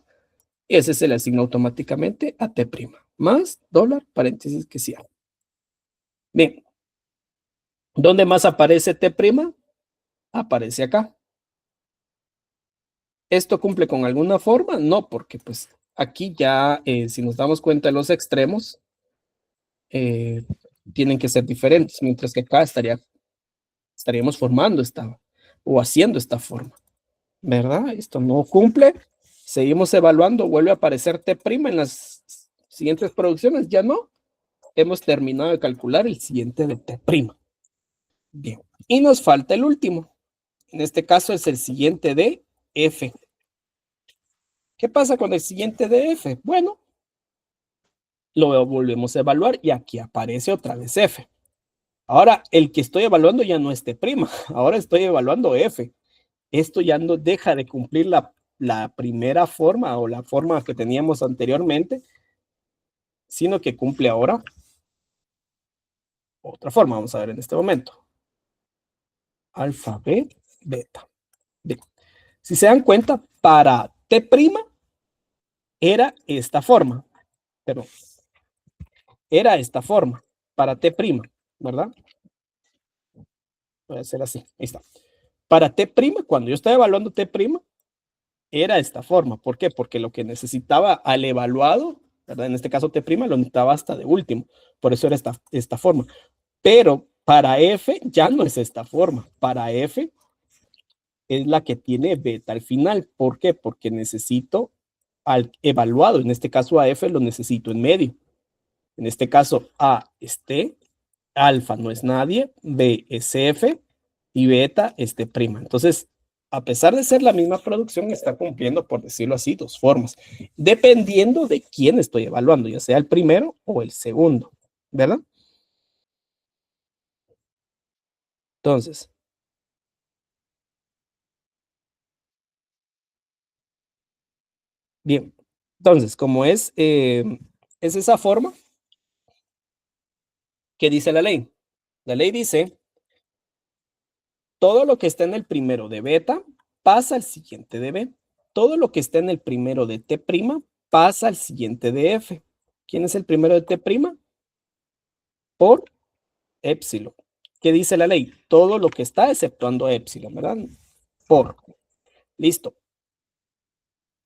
[SPEAKER 1] Ese se le asigna automáticamente a T'. Más dólar, paréntesis que cierra. Bien. ¿Dónde más aparece T'? Aparece acá. ¿Esto cumple con alguna forma? No, porque pues aquí ya, si nos damos cuenta de los extremos, tienen que ser diferentes, mientras que acá estaríamos formando o haciendo esta forma, ¿verdad? Esto no cumple. Seguimos evaluando, vuelve a aparecer T' en las siguientes producciones, ya no. Hemos terminado de calcular el siguiente de T'. Bien, y nos falta el último. En este caso es el siguiente de F. ¿Qué pasa con el siguiente de F? Bueno, lo volvemos a evaluar y aquí aparece otra vez F. Ahora, el que estoy evaluando ya no es T', ahora estoy evaluando F. Esto ya no deja de cumplir la primera forma o la forma que teníamos anteriormente, sino que cumple ahora otra forma. Vamos a ver en este momento. Alfa B beta. Bien. Si se dan cuenta, para T' era esta forma, pero era esta forma para T', ¿verdad? Puede ser así, ahí está. Para T', cuando yo estaba evaluando T', era esta forma. ¿Por qué? Porque lo que necesitaba al evaluado, ¿verdad? En este caso T', lo necesitaba hasta de último. Por eso era esta forma. Pero para F ya no es esta forma. Para F es la que tiene beta al final. ¿Por qué? Porque necesito al evaluado, en este caso a F lo necesito en medio. En este caso A es T, alfa no es nadie, B es F y beta es T'. Entonces, a pesar de ser la misma producción, está cumpliendo, por decirlo así, dos formas, dependiendo de quién estoy evaluando, ya sea el primero o el segundo, ¿verdad? Entonces, bien, entonces, como es esa forma que dice la ley. La ley dice, todo lo que está en el primero de beta pasa al siguiente de B. Todo lo que está en el primero de T' pasa al siguiente de F. ¿Quién es el primero de T'? Por epsilon. ¿Qué dice la ley? Todo lo que está exceptuando epsilon, ¿verdad? Por. Listo.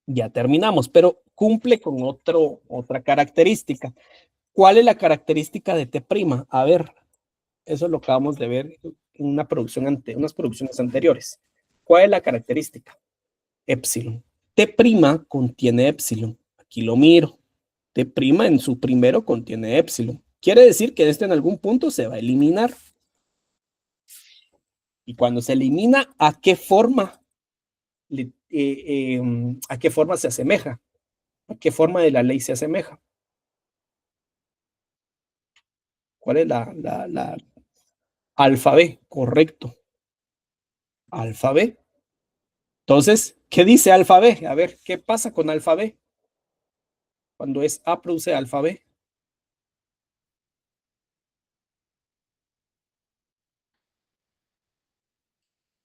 [SPEAKER 1] Ya terminamos, pero cumple con otra característica. ¿Cuál es la característica de T'? A ver, eso lo acabamos de ver en unas producciones anteriores. ¿Cuál es la característica? Epsilon. T' contiene epsilon. Aquí lo miro. T' en su primero contiene epsilon. Quiere decir que este en algún punto se va a eliminar. Y cuando se elimina, ¿a qué forma se asemeja? ¿A qué forma de la ley se asemeja? ¿Cuál es la alfa B? Correcto. Alfa B. Entonces, ¿qué dice alfa B? A ver, ¿qué pasa con alfa B? Cuando es A produce alfa B.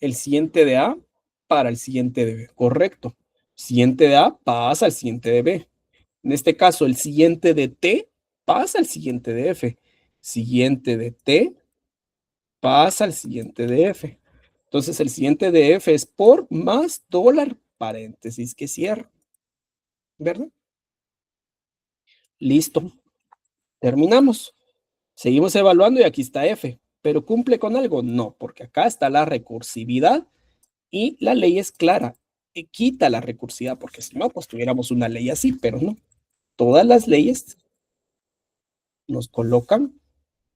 [SPEAKER 1] El siguiente de A para el siguiente de B. Correcto. Siguiente de A pasa al siguiente de B. En este caso, el siguiente de T pasa al siguiente de F. Siguiente de T pasa al siguiente de F. Entonces, el siguiente de F es por más dólar, paréntesis que cierra. ¿Verdad? Listo. Terminamos. Seguimos evaluando y aquí está F. ¿Pero cumple con algo? No, porque acá está la recursividad y la ley es clara. Quita la recursividad, porque si no, pues tuviéramos una ley así, pero no. Todas las leyes nos colocan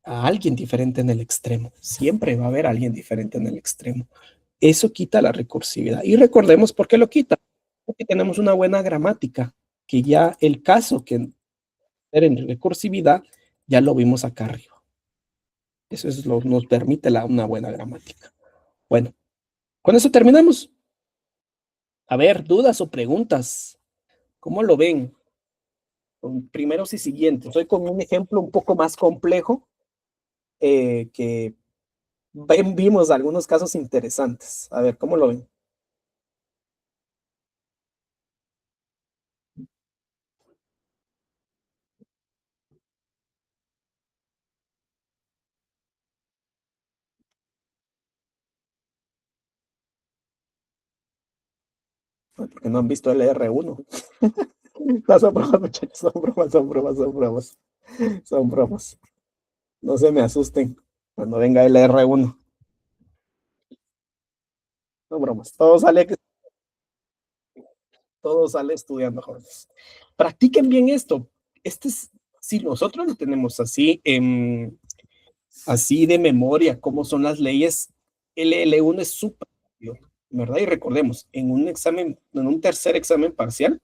[SPEAKER 1] a alguien diferente en el extremo. Siempre va a haber alguien diferente en el extremo. Eso quita la recursividad. Y recordemos por qué lo quita. Porque tenemos una buena gramática, que ya el caso que era en recursividad ya lo vimos acá arriba. Eso es lo nos permite una buena gramática. Bueno, con eso terminamos. A ver, dudas o preguntas. ¿Cómo lo ven? Con primeros y siguientes. Estoy con un ejemplo un poco más complejo que vimos algunos casos interesantes. A ver, ¿cómo lo ven? Porque no han visto el R1. No, son bromas, muchachos, son bromas, son bromas, son bromas. Son bromas. No se me asusten cuando venga el R1. Son bromas. Todo sale estudiando, jóvenes. Practiquen bien esto. Si nosotros lo tenemos así de memoria, cómo son las leyes, el L1 es súper, ¿verdad? Y recordemos, en un tercer examen parcial,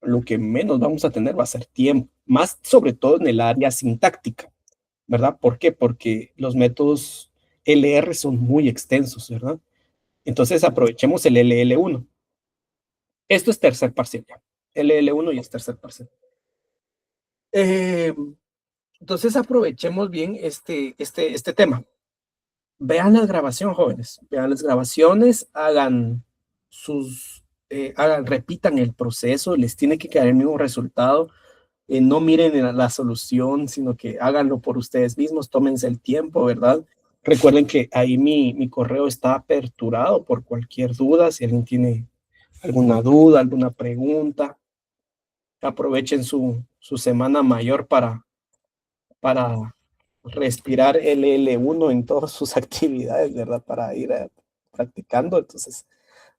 [SPEAKER 1] lo que menos vamos a tener va a ser tiempo, más sobre todo en el área sintáctica, ¿verdad? ¿Por qué? Porque los métodos LR son muy extensos, ¿verdad? Entonces aprovechemos el LL1. Esto es tercer parcial ya. LL1 y es tercer parcial. Eh, entonces aprovechemos bien este tema. Vean las grabaciones, jóvenes, vean las grabaciones, repitan el proceso, les tiene que quedar el mismo resultado. No miren la solución, sino que háganlo por ustedes mismos, tómense el tiempo, ¿verdad? Recuerden que ahí mi correo está aperturado por cualquier duda, si alguien tiene alguna duda, alguna pregunta, aprovechen su semana mayor para respirar LL1 en todas sus actividades, ¿verdad? Para ir practicando. Entonces,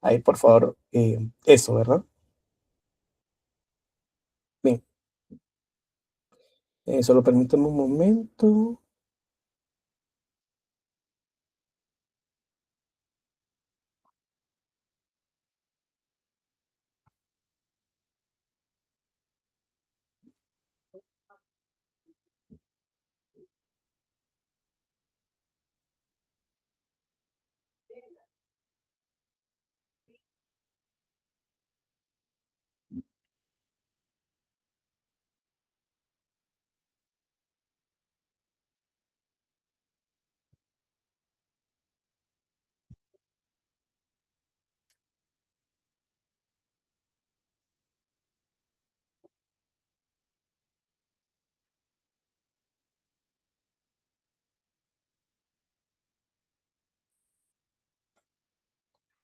[SPEAKER 1] ahí por favor, eso, ¿verdad? Bien, solo permítanme un momento.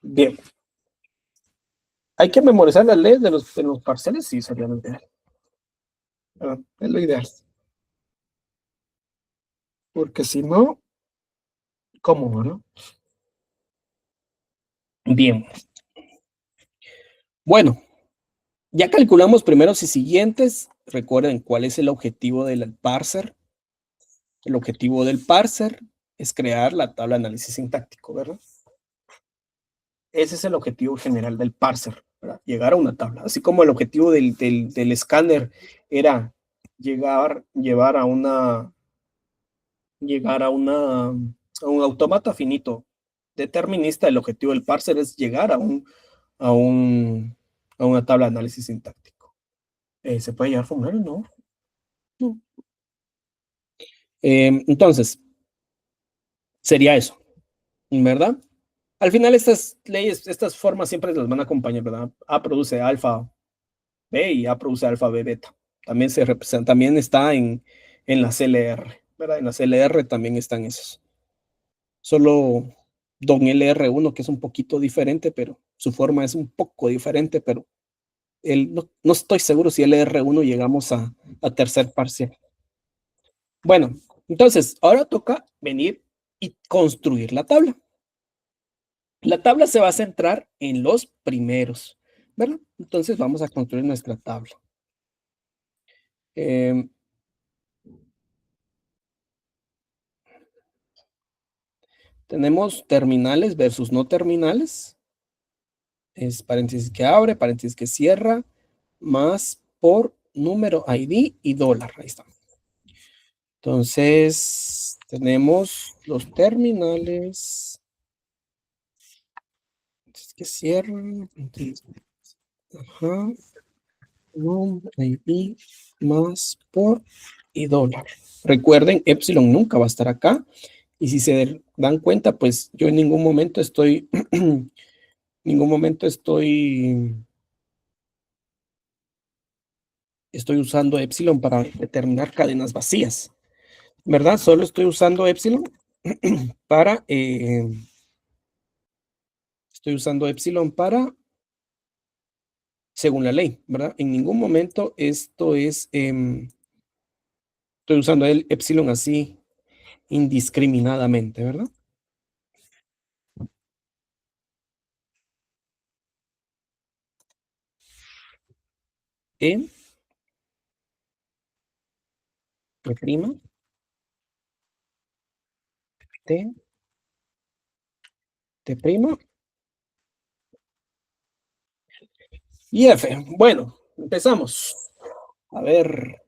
[SPEAKER 1] Bien, hay que memorizar las leyes de los parciales, sí, sería lo ideal. Es lo ideal. Porque si no, ¿cómo, no? Bien. Bueno, ya calculamos primeros y siguientes. Recuerden cuál es el objetivo del parser. El objetivo del parser es crear la tabla de análisis sintáctico, ¿verdad? Ese es el objetivo general del parser, ¿verdad? Llegar a una tabla. Así como el objetivo del escáner era llevar a un autómata finito determinista, el objetivo del parser es llegar a, un, a una tabla de análisis sintáctico. ¿Se puede llevar formulario? No. No. Entonces, sería eso, ¿verdad? Al final estas leyes, estas formas siempre las van a acompañar, ¿verdad? A produce alfa B y A produce alfa B beta. También se representa, también está en la CLR, ¿verdad? En la CLR también están esos. Solo don LR1, que es un poquito diferente, pero su forma es un poco diferente, pero no estoy seguro si LR1 llegamos a tercer parcial. Bueno, entonces, ahora toca venir y construir la tabla. La tabla se va a centrar en los primeros, ¿verdad? Entonces vamos a construir nuestra tabla. Eh, tenemos terminales versus no terminales. Es paréntesis que abre, paréntesis que cierra, más por número ID y dólar. Ahí está. Entonces, tenemos los terminales. Es que cierra. Ajá. ID más por y dólar. Recuerden, epsilon nunca va a estar acá. Y si se dan cuenta, pues yo en ningún momento ningún momento estoy usando epsilon para determinar cadenas vacías, ¿verdad? Solo estoy usando epsilon para, según la ley, ¿verdad? En ningún momento estoy usando el epsilon así indiscriminadamente, ¿verdad? E, T', T', T' y F. Bueno, empezamos. A ver,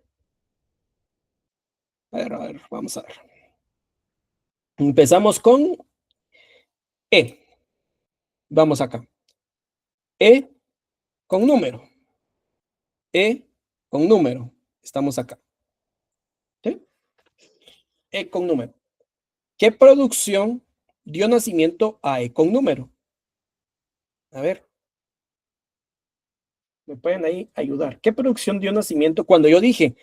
[SPEAKER 1] vamos a ver. Empezamos con E. Vamos acá. E con número. E con número. Estamos acá. ¿Sí? E con número. ¿Qué producción dio nacimiento a E con número? A ver, me pueden ahí ayudar. ¿Qué producción dio nacimiento cuando yo dije,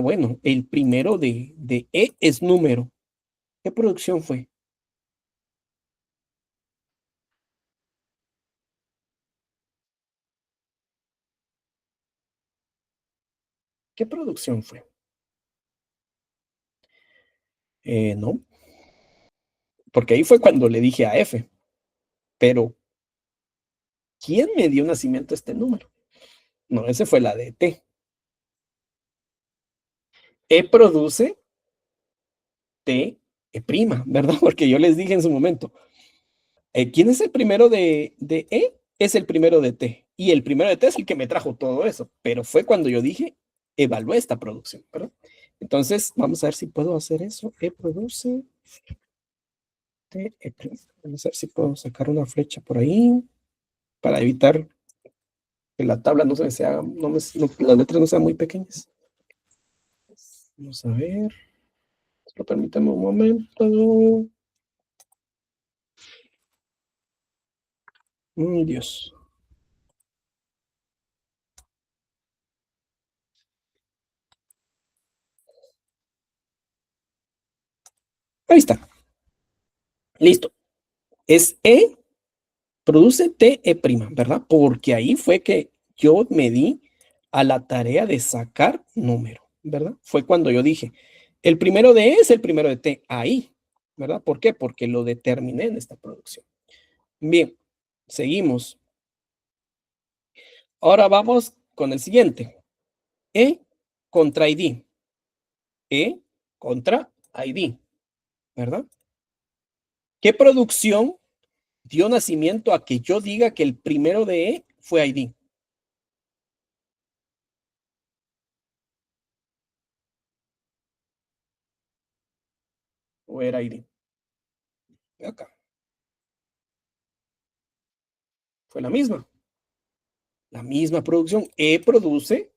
[SPEAKER 1] bueno, el primero de E es número? ¿Qué producción fue? ¿Qué producción fue? No, porque ahí fue cuando le dije a F, pero ¿quién me dio nacimiento a este número? No, ese fue la de T. E produce T, E prima, ¿verdad? Porque yo les dije en su momento, ¿quién es el primero de E? Es el primero de T. Y el primero de T es el que me trajo todo eso, pero fue cuando yo dije, evalué esta producción, ¿verdad? Entonces, vamos a ver si puedo hacer eso. E produce T, E prima. Vamos a ver si puedo sacar una flecha por ahí para evitar que la tabla no se me haga, las letras no sean muy pequeñas. Vamos a ver. Solo permítame un momento. Dios. Ahí está. Listo. Es E, produce T, E prima, ¿verdad? Porque ahí fue que yo me di a la tarea de sacar número, ¿verdad? Fue cuando yo dije, el primero de E es el primero de T, ahí, ¿verdad? ¿Por qué? Porque lo determiné en esta producción. Bien, seguimos. Ahora vamos con el siguiente. E contra ID. E contra ID, ¿verdad? ¿Qué producción dio nacimiento a que yo diga que el primero de E fue ID? ¿O era ID? Acá. Fue la misma producción. E produce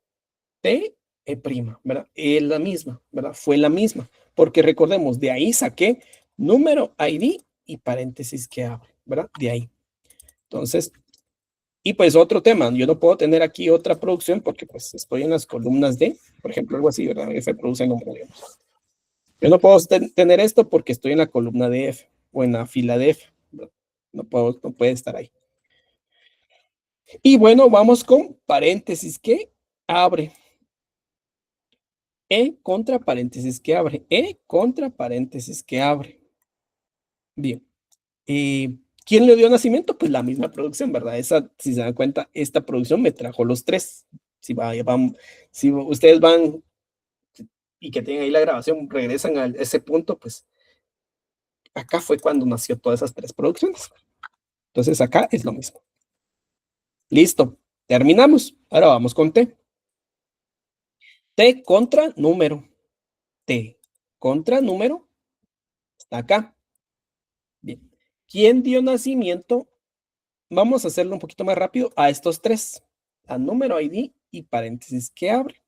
[SPEAKER 1] T, E prima, ¿verdad? Es la misma, ¿verdad? Fue la misma. Porque recordemos, de ahí saqué número ID y paréntesis que abre, ¿verdad? De ahí. Entonces, y pues otro tema, yo no puedo tener aquí otra producción porque pues estoy en las columnas de, por ejemplo, algo así, ¿verdad? F produce número, digamos. Yo no puedo tener esto porque estoy en la columna de F o en la fila de F. ¿Verdad? No puede estar ahí. Y bueno, vamos con paréntesis que abre. E contra paréntesis que abre. E contra paréntesis que abre. Bien. ¿Quién le dio nacimiento? Pues la misma producción, ¿verdad? Esa, si se dan cuenta, esta producción me trajo los tres. Si ustedes van y que tienen ahí la grabación, regresan a ese punto, pues acá fue cuando nació todas esas tres producciones. Entonces acá es lo mismo. Listo. Terminamos. Ahora vamos con T. T contra número. T contra número está acá. Bien. ¿Quién dio nacimiento? Vamos a hacerlo un poquito más rápido a estos tres. A número ID y paréntesis que abre.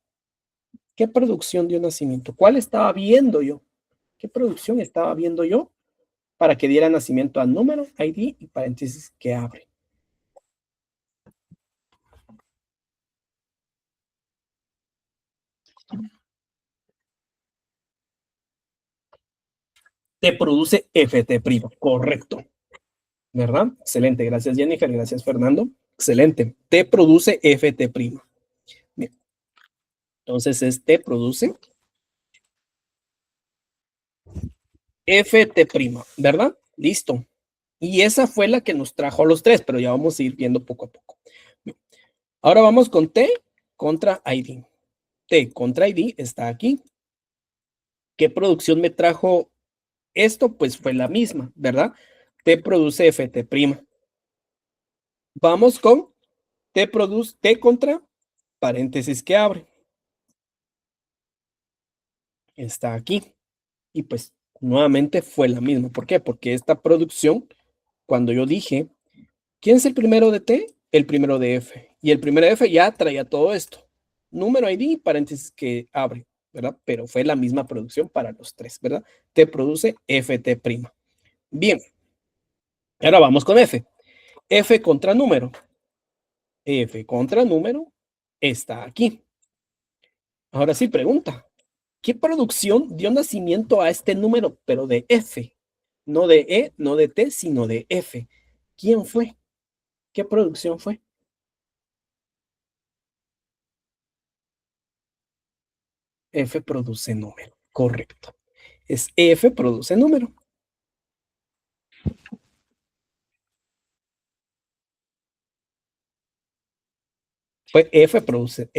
[SPEAKER 1] ¿Qué producción dio nacimiento? ¿Cuál estaba viendo yo? ¿Qué producción estaba viendo yo para que diera nacimiento a número ID y paréntesis que abre? Te produce FT primo. Correcto. ¿Verdad? Excelente. Gracias, Jennifer. Gracias, Fernando. Excelente. T produce FT prima. Bien. Entonces, T produce FT prima, ¿verdad? Listo. Y esa fue la que nos trajo a los tres, pero ya vamos a ir viendo poco a poco. Bien. Ahora vamos con T contra ID. T contra ID está aquí. ¿Qué producción me trajo esto? Pues fue la misma, ¿verdad? T produce FT prima. Vamos con T produce T contra paréntesis que abre. Está aquí. Y pues nuevamente fue la misma. ¿Por qué? Porque esta producción, cuando yo dije, ¿quién es el primero de T? El primero de F. Y el primero de F ya traía todo esto. Número ID, paréntesis que abre, ¿verdad? Pero fue la misma producción para los tres, ¿verdad? T produce FT prima. Bien. Ahora vamos con F. F contra número. F contra número está aquí. Ahora sí, pregunta. ¿Qué producción dio nacimiento a este número, pero de F? No de E, no de T, sino de F. ¿Quién fue? ¿Qué producción fue? F produce número. Correcto. Es F produce número. Fue F produce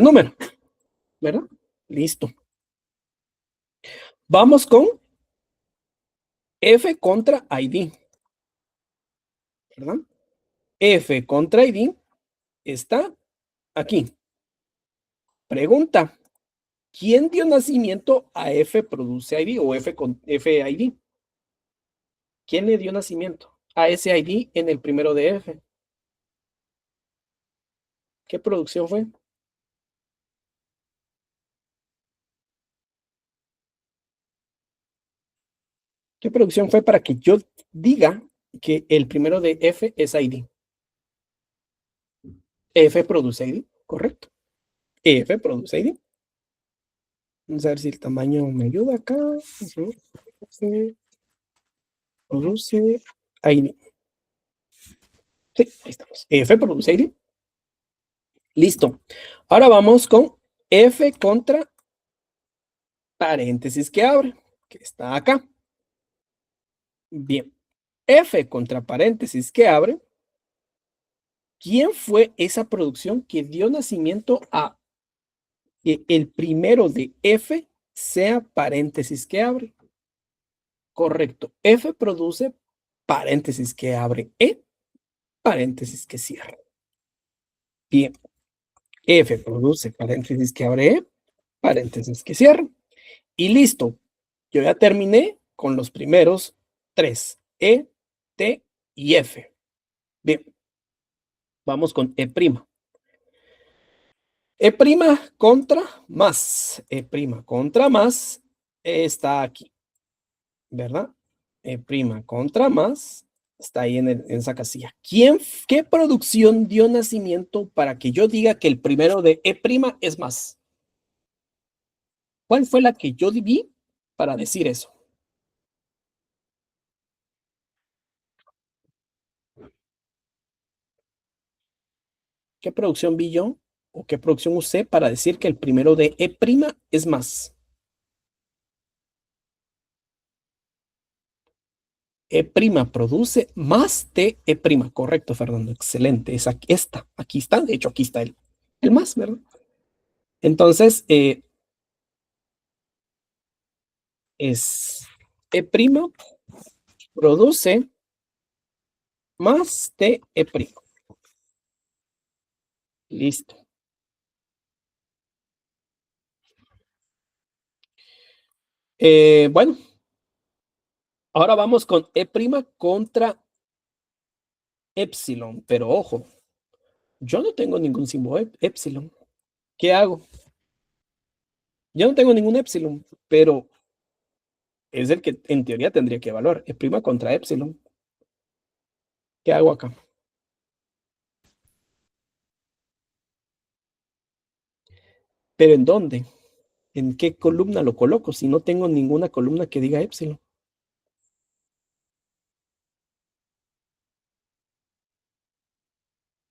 [SPEAKER 1] número, ¿verdad? Listo. Vamos con F contra ID, ¿verdad? F contra ID está aquí. Pregunta, ¿quién dio nacimiento a F produce ID o F con FID? ¿Quién le dio nacimiento a ese ID en el primero de F? ¿Qué producción fue? ¿Qué producción fue para que yo diga que el primero de F es ID? F produce ID, correcto. F produce ID. Vamos a ver si el tamaño me ayuda acá. F produce ID. Sí, ahí estamos. F produce ID. Listo. Ahora vamos con F contra paréntesis que abre, que está acá. Bien. F contra paréntesis que abre. ¿Quién fue esa producción que dio nacimiento a que el primero de F sea paréntesis que abre? Correcto. F produce paréntesis que abre E, paréntesis que cierra. Bien. F produce paréntesis que abre E, paréntesis que cierra. Y listo. Yo ya terminé con los primeros tres. E, T y F. Bien. Vamos con E'. E' contra más. E' contra más está aquí, ¿verdad? E' contra más está ahí en esa casilla. ¿Qué producción dio nacimiento para que yo diga que el primero de E' es más? ¿Cuál fue la que yo vi para decir eso? ¿Qué producción vi yo o qué producción usé para decir que el primero de E' es más? E' produce más de E'. Correcto, Fernando. Excelente. Es aquí, aquí está. De hecho, aquí está el más, ¿verdad? Entonces, es E' produce más de E'. Listo. Bueno, ahora vamos con E' contra epsilon. Pero ojo, yo no tengo ningún símbolo epsilon. ¿Qué hago? Yo no tengo ningún epsilon, pero es el que en teoría tendría que evaluar. E' contra epsilon. ¿Qué hago acá? ¿Pero en dónde? ¿En qué columna lo coloco? Si no tengo ninguna columna que diga epsilon.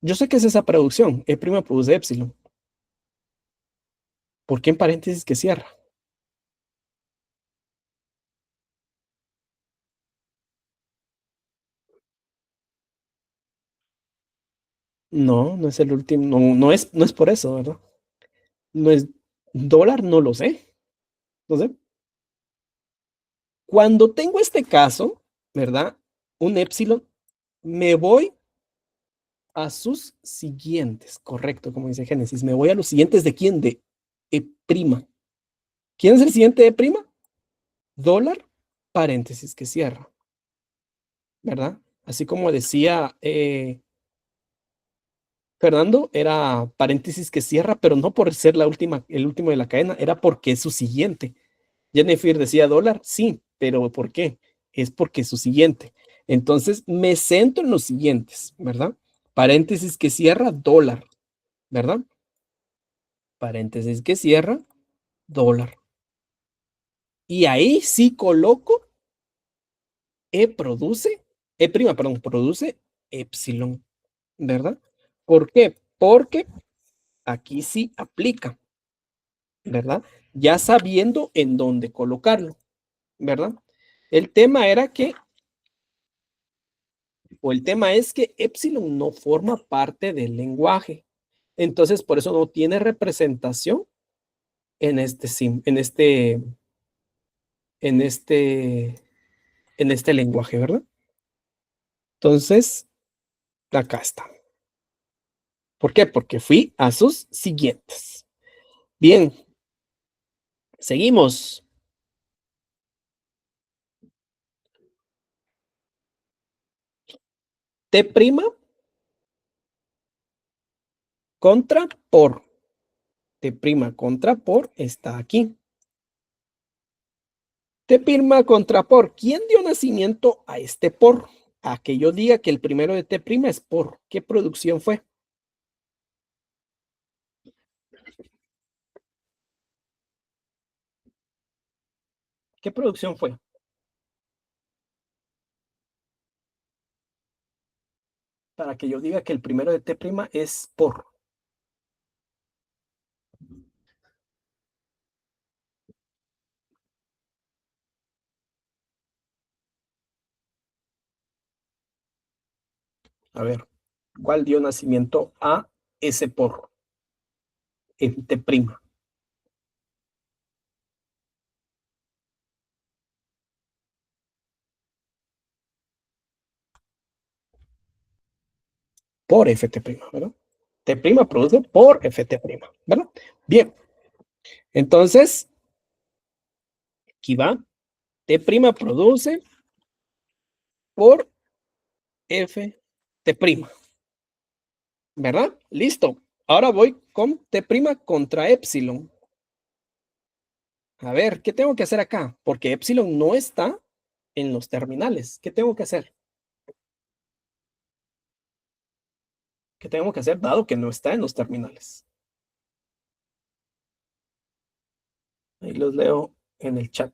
[SPEAKER 1] Yo sé que es esa producción. E' produce epsilon. ¿Por qué en paréntesis que cierra? No, no es el último. No, no es por eso, ¿verdad? No es dólar, no lo sé. No sé. Cuando tengo este caso, ¿verdad? Un epsilon, me voy a sus siguientes. Correcto, como dice Génesis. Me voy a los siguientes de quién? De E'. ¿Quién es el siguiente de E'? Dólar, paréntesis que cierra, ¿verdad? Así como decía Fernando, era paréntesis que cierra, pero no por ser la última, el último de la cadena, era porque es su siguiente. Jennifer decía dólar, sí, pero ¿por qué? es porque es su siguiente. Entonces, me centro en los siguientes, ¿verdad? Paréntesis que cierra, dólar, ¿verdad? Paréntesis que cierra, dólar. Y ahí sí coloco produce epsilon, ¿verdad? ¿Por qué? Porque aquí sí aplica, ¿verdad? Ya sabiendo en dónde colocarlo, ¿verdad? El tema era que, o el tema es que epsilon no forma parte del lenguaje. Entonces, por eso no tiene representación en este, en este, en este lenguaje, ¿verdad? Entonces, acá está. ¿Por qué? Porque fui a sus siguientes. Bien, seguimos. T' contra por. T' contra por está aquí. T' contra por. ¿Quién dio nacimiento a este por? A que yo diga que el primero de T' es por. ¿Qué producción fue? ¿Qué producción fue? Para que yo diga que el primero de T' es por. A ver, ¿cuál dio nacimiento a ese por? En T'. Por Ft', ¿verdad? T' produce por Ft', ¿verdad? Bien, entonces, aquí va. T' produce por Ft', ¿verdad? Listo. Ahora voy con T' contra epsilon. A ver, ¿qué tengo que hacer acá? Porque epsilon no está en los terminales. ¿Qué tengo que hacer? ¿Qué tengo que hacer dado que no está en los terminales? Ahí los leo en el chat.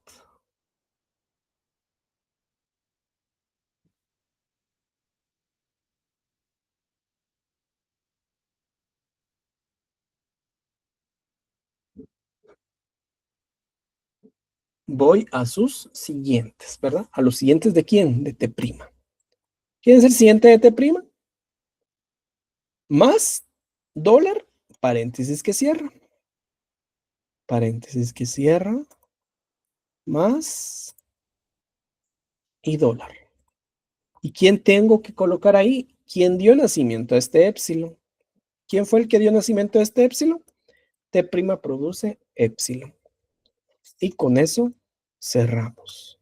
[SPEAKER 1] Voy a sus siguientes, ¿verdad? ¿A los siguientes de quién? De T'. ¿Quién es el siguiente de T'? Más dólar, paréntesis que cierra, paréntesis que cierra, más y dólar. ¿Y quién tengo que colocar ahí? ¿Quién dio nacimiento a este epsilon? ¿Quién fue el que dio nacimiento a este epsilon? T' produce epsilon. Y con eso cerramos.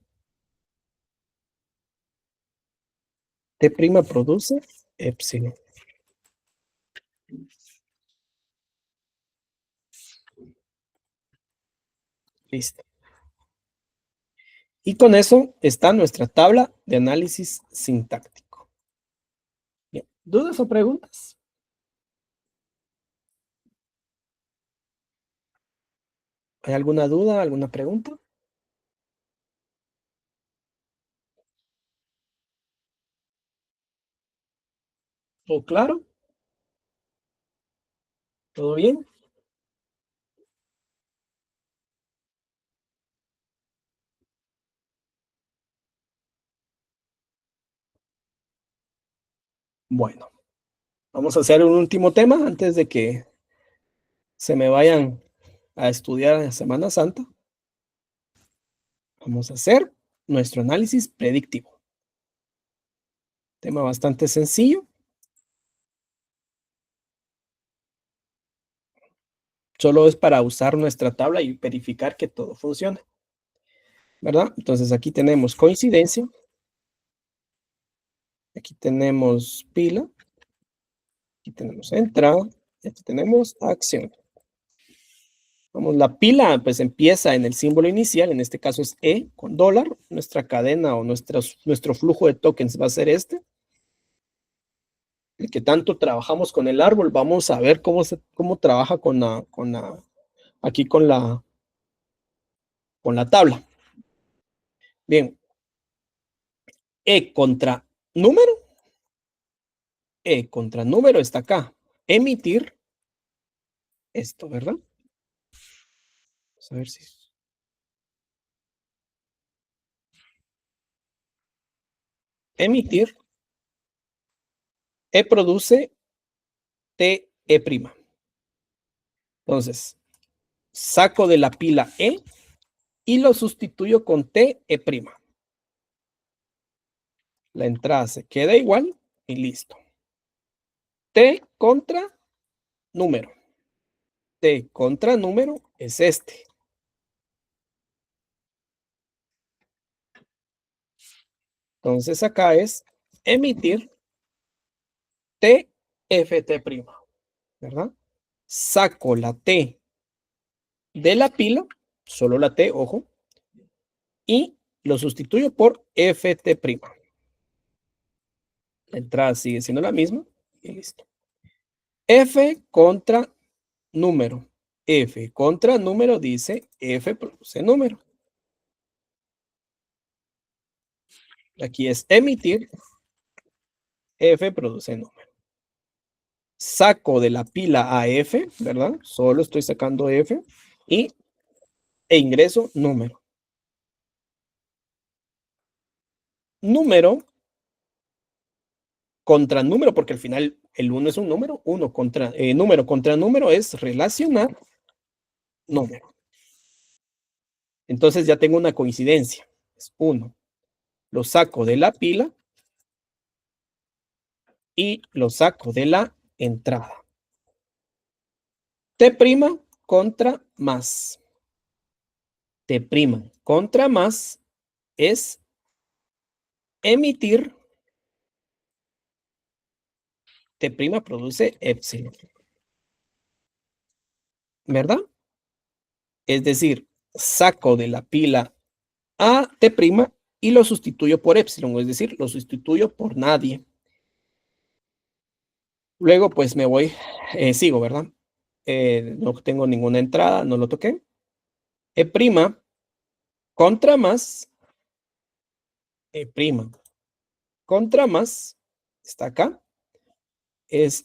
[SPEAKER 1] T' produce epsilon. Listo. Y con eso está nuestra tabla de análisis sintáctico. Bien. ¿Dudas o preguntas? ¿Hay alguna duda, alguna pregunta? ¿O claro? ¿Todo bien? Bueno, vamos a hacer un último tema antes de que se me vayan a estudiar en Semana Santa. Vamos a hacer nuestro análisis predictivo. Tema bastante sencillo. Solo es para usar nuestra tabla y verificar que todo funcione, ¿verdad? Entonces aquí tenemos coincidencia, aquí tenemos pila, aquí tenemos entrada, aquí tenemos acción. Vamos, la pila pues empieza en el símbolo inicial, en este caso es E con dólar, nuestra cadena o nuestro flujo de tokens va a ser este, el que tanto trabajamos con el árbol, vamos a ver cómo trabaja aquí con la tabla. Bien, E contra número está acá, emitir esto, ¿verdad? Vamos a ver si... Emitir, E produce T E'. Entonces, saco de la pila E y lo sustituyo con T E'. La entrada se queda igual y listo. T contra número. T contra número es este. Entonces acá es emitir TFT', ¿verdad? Saco la T de la pila, solo la T, ojo, y lo sustituyo por FT'. La entrada sigue siendo la misma y listo. F contra número. F contra número dice F produce número. Aquí es emitir, F produce número. Saco de la pila a F, ¿verdad? Solo estoy sacando F e ingreso número. Número contra número, porque al final el 1 es un número, número contra número es relacionar número. Entonces ya tengo una coincidencia, es 1. Lo saco de la pila y lo saco de la entrada. T' contra más. T' contra más es emitir. T' produce epsilon, ¿verdad? Es decir, saco de la pila a T' y lo sustituyo por epsilon, es decir, lo sustituyo por nadie. Luego, pues me voy, sigo, ¿verdad? No tengo ninguna entrada, no lo toqué. E' contra más, E' contra más, está acá, es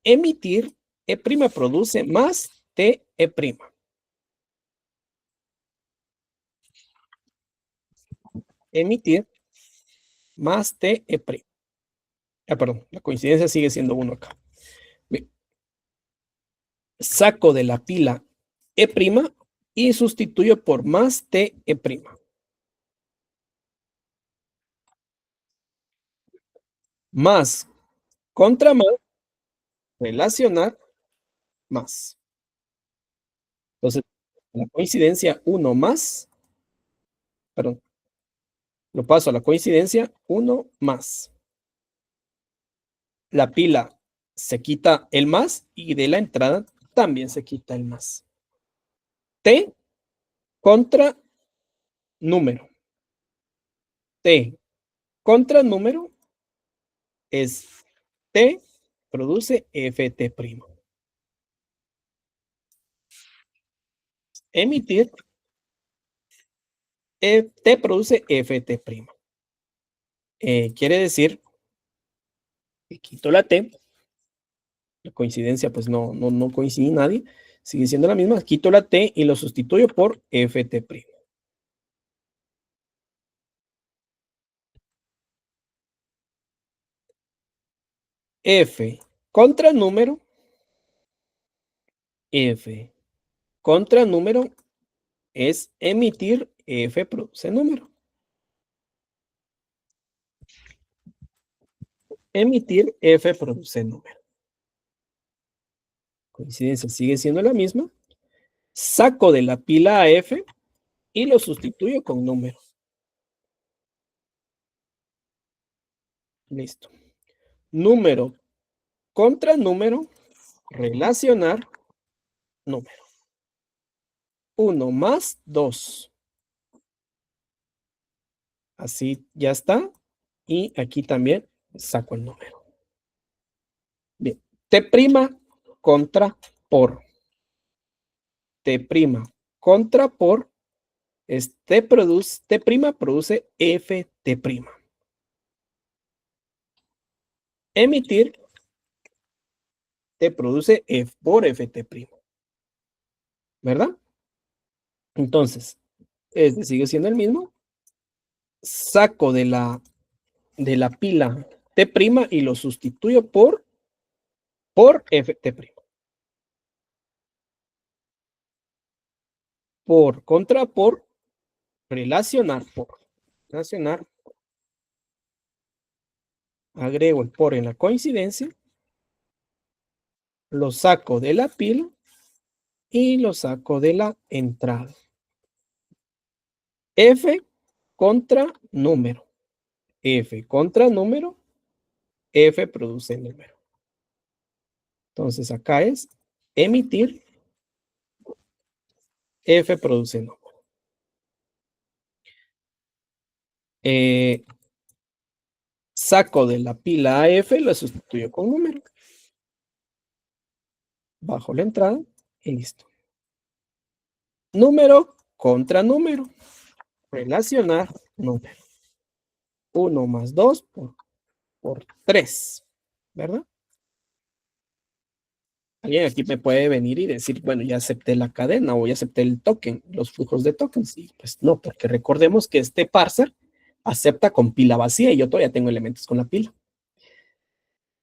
[SPEAKER 1] emitir, E' produce más T'. Emitir más T'. Perdón, la coincidencia sigue siendo 1 acá. Bien. Saco de la pila E' y sustituyo por más T'. Más contra más, relacionar más. Entonces, la coincidencia 1 más, perdón, lo paso a la coincidencia 1 más. La pila se quita el más y de la entrada también se quita el más. T contra número. T contra número es T produce FT'. Emitir, T produce FT'. Quiere decir que quito la T, la coincidencia pues no coincide nadie, sigue siendo la misma, quito la T y lo sustituyo por FT'. F contra número, F contra número es emitir, F produce número. Emitir, F produce número. Coincidencia sigue siendo la misma. Saco de la pila a F y lo sustituyo con número. Listo. Número contra número, relacionar número. 1 más 2. Así ya está. Y aquí también saco el número. Bien. T' contra por. T' contra por. T' produce Ft'. Emitir te produce F por Ft'. ¿Verdad? Entonces, este sigue siendo el mismo. Saco de la pila T' y lo sustituyo por Ft'. Por, contra, por, relacionar, por. Relacionar. Agrego el por en la coincidencia. Lo saco de la pila y lo saco de la entrada. F contra número. F contra número. F produce número. Entonces acá es emitir. F produce número. Saco de la pila AF, lo sustituyo con número. Bajo la entrada y listo. Número contra número. Relacionar número. 1 más 2 por 3. ¿Verdad? Alguien aquí me puede venir y decir, bueno, ya acepté la cadena o ya acepté el token, los flujos de tokens. Y pues no, porque recordemos que este parser acepta con pila vacía y yo todavía tengo elementos con la pila.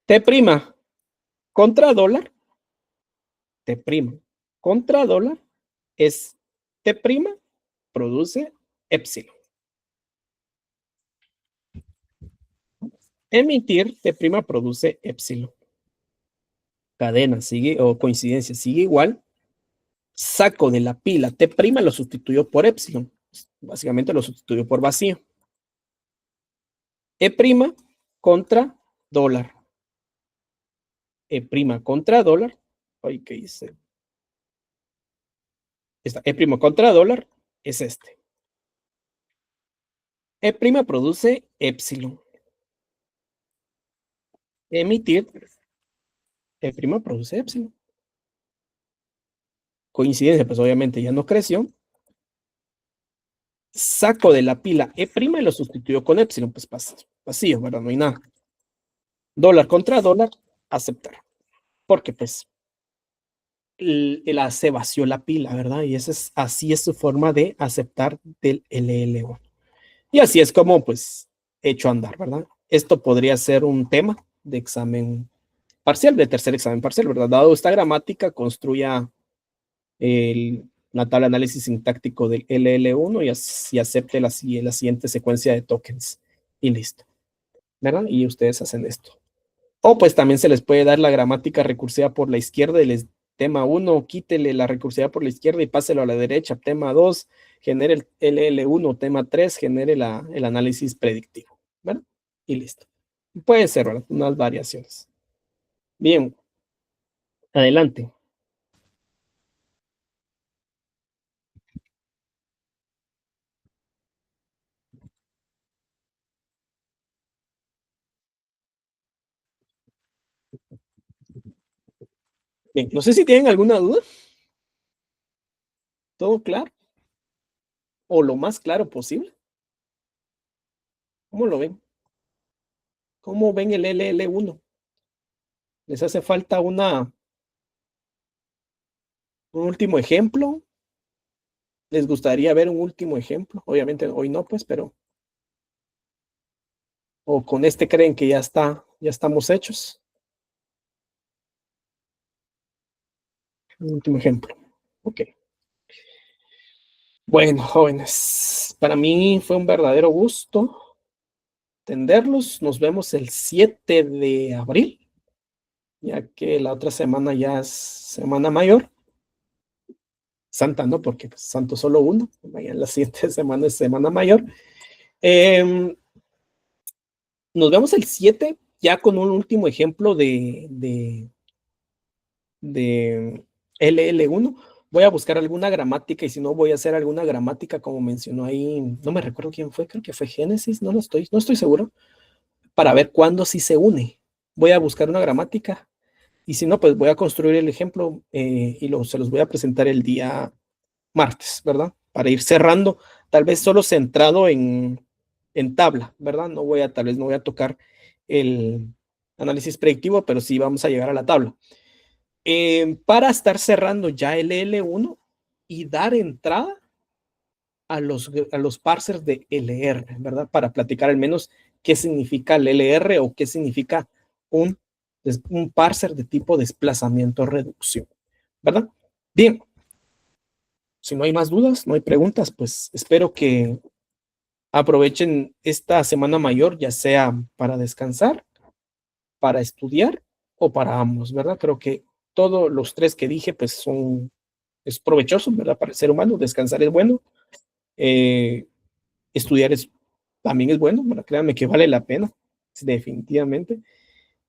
[SPEAKER 1] T' contra dólar. T' contra dólar es T' produce epsilon. Emitir T' produce epsilon. Cadena sigue o coincidencia sigue igual. Saco de la pila T' lo sustituyo por epsilon. Básicamente lo sustituyo por vacío. E' contra dólar. E' contra dólar. Ay, ¿qué hice? Esta E' contra dólar es este. E' produce epsilon. Emitir E' produce epsilon. Coincidencia, pues obviamente ya no creció. Saco de la pila E' y lo sustituyo con epsilon, pues vacío, ¿verdad? No hay nada. Dólar contra dólar, aceptar. Porque pues se vació la pila, ¿verdad? Y así es su forma de aceptar del LL1. Y así es como pues hecho andar, ¿verdad? Esto podría ser un tema de examen parcial, de tercer examen parcial, ¿verdad? Dado esta gramática, construya la tabla de análisis sintáctico del LL1 y acepte la siguiente secuencia de tokens. Y listo, ¿verdad? Y ustedes hacen esto. O pues también se les puede dar la gramática recursiva por la izquierda y les tema 1, quítele la recursividad por la izquierda y páselo a la derecha. Tema 2, genere el LL1. Tema 3, genere el análisis predictivo, ¿verdad? Y listo. Puede ser, ¿verdad? Unas variaciones. Bien. Adelante. Bien, no sé si tienen alguna duda. ¿Todo claro? O lo más claro posible. ¿Cómo lo ven? ¿Cómo ven el LL1? ¿Les hace falta un último ejemplo? ¿Les gustaría ver un último ejemplo? Obviamente hoy no, pues, pero o con este creen que ya estamos hechos. Un último ejemplo. Ok. Bueno, jóvenes, para mí fue un verdadero gusto atenderlos. Nos vemos el 7 de abril, ya que la otra semana ya es Semana Mayor. Santa, ¿no? Porque pues, Santo solo uno. La siguiente semana es Semana Mayor. Nos vemos el 7 ya con un último ejemplo de LL1. voy a buscar alguna gramática y si no voy a hacer alguna gramática como mencionó ahí, no me recuerdo quién fue, creo que fue Génesis, no estoy seguro, para ver cuándo sí se une. Voy a buscar una gramática y si no, pues voy a construir el ejemplo y se los voy a presentar el día martes, ¿verdad? Para ir cerrando, tal vez solo centrado en tabla, ¿verdad? Tal vez no voy a tocar el análisis predictivo, pero sí vamos a llegar a la tabla. Para estar cerrando ya el L1 y dar entrada a los parsers de LR, ¿verdad? Para platicar al menos qué significa el LR o qué significa un, un parser de tipo desplazamiento-reducción, ¿verdad? Bien, si no hay más dudas, no hay preguntas, pues espero que aprovechen esta semana mayor, ya sea para descansar, para estudiar o para ambos, ¿verdad? Creo que todos los tres que dije, pues es provechoso, ¿verdad? Para el ser humano, descansar es bueno, eh, estudiar también es bueno, ¿verdad? Créanme que vale la pena, definitivamente.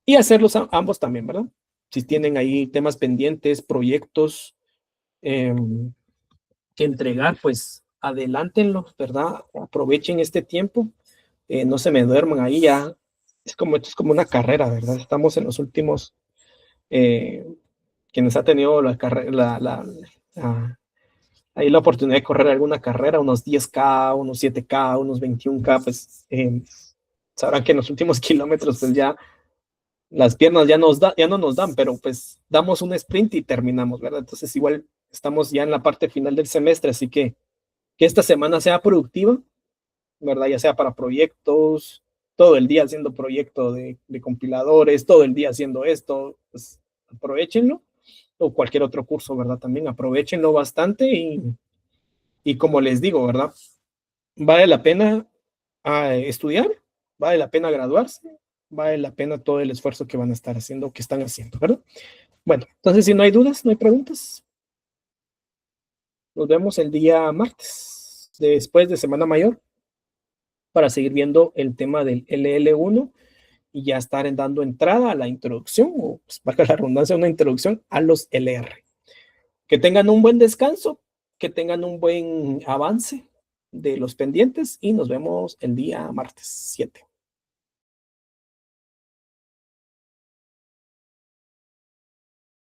[SPEAKER 1] Y hacerlos ambos también, ¿verdad? Si tienen ahí temas pendientes, proyectos eh, que entregar, pues adelántenlos, ¿verdad? Aprovechen este tiempo, no se me duerman ahí ya. Esto es como una carrera, ¿verdad? Estamos en los últimos, eh, quienes ha tenido la carrera, ahí la oportunidad de correr alguna carrera, unos 10K, unos 7K, unos 21K, pues sabrán que en los últimos kilómetros, pues ya las piernas ya no nos dan, pero pues damos un sprint y terminamos, ¿verdad? Entonces igual estamos ya en la parte final del semestre, así que esta semana sea productiva, ¿verdad? Ya sea para proyectos, todo el día haciendo proyecto de compiladores, todo el día haciendo esto, pues aprovechenlo, o cualquier otro curso, ¿verdad? También aprovechenlo bastante y como les digo, ¿verdad? Vale la pena estudiar, vale la pena graduarse, vale la pena todo el esfuerzo que van a estar haciendo, que están haciendo, ¿verdad? Bueno, entonces si no hay dudas, no hay preguntas, nos vemos el día martes, después de Semana Mayor, para seguir viendo el tema del LL1 y ya estar dando entrada a la introducción, o pues, para la redundancia, una introducción a los LR. Que tengan un buen descanso, que tengan un buen avance de los pendientes y nos vemos el día martes 7.